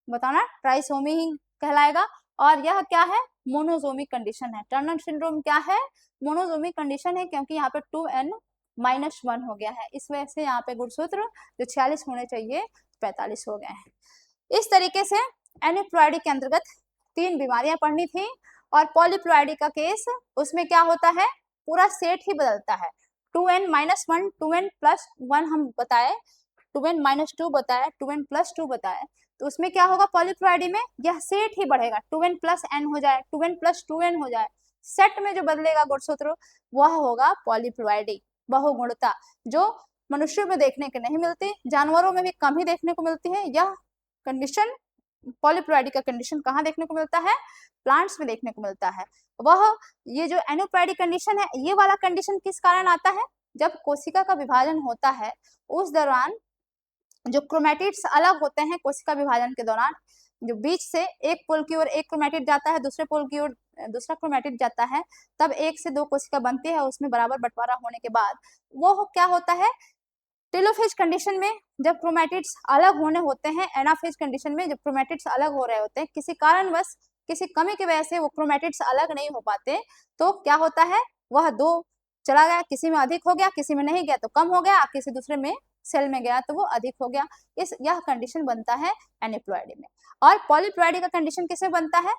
बताना, ट्राइसोमी ही कहलाएगा। और यह क्या है, मोनोजोमिक कंडीशन है। टर्नर सिंड्रोम क्या है, मोनोजोमिक कंडीशन है, क्योंकि यहाँ पे 2n-1 हो गया है, इस वजह से यहाँ पे गुणसूत्र जो 46 होने चाहिए 45 हो गए हैं। इस तरीके से एनिप्लॉइडी के अंतर्गत 3 बीमारियां पढ़नी थी। और पॉलीप्लॉइडी का केस, उसमें क्या होता है, पूरा सेट ही बदलता है। 2n-1, 2n+1 हम बताए, 2n-2 बताया, 2n+2 बताया, तो उसमें क्या होगा, पॉलीप्लॉइडी में यह सेट ही बढ़ेगा, 2n+n हो जाए, 2n+2n हो जाए। सेट में जो बदलेगा गुणसूत्र वह होगा पॉलीप्लॉइडी, बहुगुणता, जो मनुष्यों में देखने को नहीं मिलती, जानवरों में भी कम ही देखने को मिलती है। यह कंडीशन, पॉलीप्लॉइडी का कंडीशन कहाँ देखने को मिलता है, प्लांट्स में देखने को मिलता है। वह ये जो एनिप्लॉइडी कंडीशन है, ये वाला कंडीशन किस कारण आता है, जब कोशिका का विभाजन होता है उस दौरान जो क्रोमैटिड्स अलग होते हैं कोशिका विभाजन के दौरान, जो बीच से एक पोल की ओर एक क्रोमैटिड जाता है, दूसरे पोल की ओर दूसरा क्रोमैटिड जाता है, तब 1 से 2 कोशिका बनती है, उसमें बराबर बंटवारा होने के बाद वो क्या होता है, टेलोफेज कंडीशन में जब क्रोमैटिड्स अलग होने होते हैं, एनाफेज कंडीशन में जब क्रोमैटिड्स अलग हो रहे होते हैं, किसी कारणवश किसी कमी की वजह से वो क्रोमैटिड्स अलग नहीं हो पाते, तो क्या होता है, वह 2 चला गया, किसी में अधिक हो गया, किसी में नहीं गया तो कम हो गया, किसी दूसरे में सेल में गया तो वो अधिक हो गया। यह कंडीशन बनता है एनिप्लॉइडी में। और पॉलीप्लॉइडी का कंडीशन किसमें बनता है,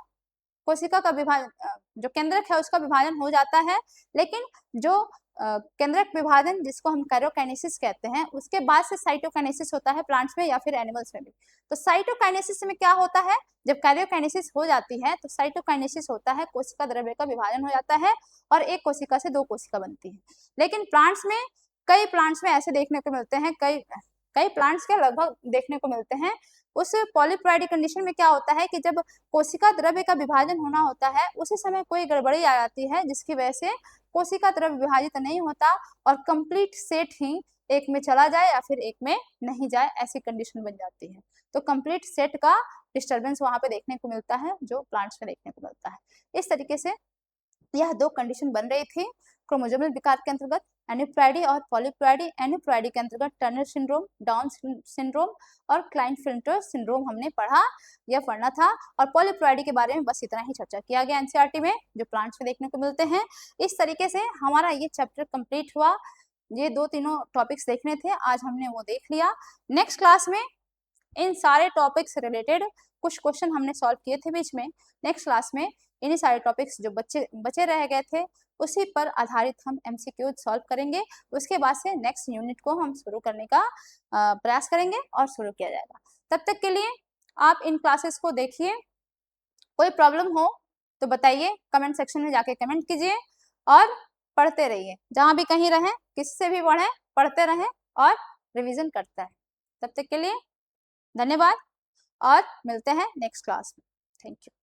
कोशिका का विभाजन, जो केंद्रक है उसका विभाजन हो जाता है, लेकिन जो केंद्रक विभाजन जिसको हम कैरियोकाइनेसिस कहते हैं, उसके बाद से साइटोकाइनेसिस होता है प्लांट्स में या फिर एनिमल्स में भी। तो साइटोकाइनेसिस में क्या होता है, जब कैरियोकाइनेसिस हो जाती है तो साइटोकाइनेसिस होता है, कोशिका द्रव्य का विभाजन हो जाता है और एक कोशिका से 2 कोशिका बनती है। लेकिन प्लांट्स में, कई प्लांट्स में ऐसे देखने को मिलते हैं, कई प्लांट्स के लगभग देखने को मिलते हैं। उस पॉलीप्लॉइडी कंडीशन में क्या होता है कि जब कोशिका द्रव्य का विभाजन होना होता है उसी समय कोई गड़बड़ी आ जाती है, जिसकी वजह से कोशिका द्रव्य विभाजित नहीं होता और कंप्लीट सेट ही एक में चला जाए या फिर एक में नहीं जाए, ऐसी कंडीशन बन जाती है। तो कंप्लीट सेट का डिस्टर्बेंस वहां पे देखने को मिलता है, जो प्लांट्स में देखने को मिलता है। इस तरीके से यह दो कंडीशन बन रही थी क्रोमोसोमल विकार के अंतर्गत, एन्यूप्लॉइडी और पॉलीप्लॉइडी। एन्यूप्लॉइडी के अंतर्गत टर्नर सिंड्रोम, डाउन सिंड्रोम और क्लाइनफेल्टर सिंड्रोम हमने पढ़ा, यह पढ़ना था। और पॉलीप्लॉइडी के बारे में बस इतना ही चर्चा किया गया एनसीईआरटी में, जो प्लांट्स में देखने को मिलते हैं। इस तरीके से हमारा ये चैप्टर कंप्लीट हुआ। ये दो तीनों टॉपिक्स देखने थे, आज हमने वो देख लिया। नेक्स्ट क्लास में इन सारे टॉपिक्स से रिलेटेड कुछ क्वेश्चन हमने सॉल्व किए थे बीच में। नेक्स्ट क्लास में इन्हीं सारे टॉपिक्स जो बचे रह गए थे उसी पर आधारित हम एमसीक्यू सॉल्व करेंगे। उसके बाद से नेक्स्ट यूनिट को हम शुरू करने का प्रयास करेंगे और शुरू किया जाएगा। तब तक के लिए आप इन क्लासेस को देखिए। कोई प्रॉब्लम हो तो बताइए, कमेंट सेक्शन में जाके कमेंट कीजिए और पढ़ते रहिए। जहाँ भी कहीं रहें, किससे भी पढ़ें, पढ़ते रहें और रिवीजन करते हैं। तब तक के लिए धन्यवाद और मिलते हैं नेक्स्ट क्लास में। Thank you.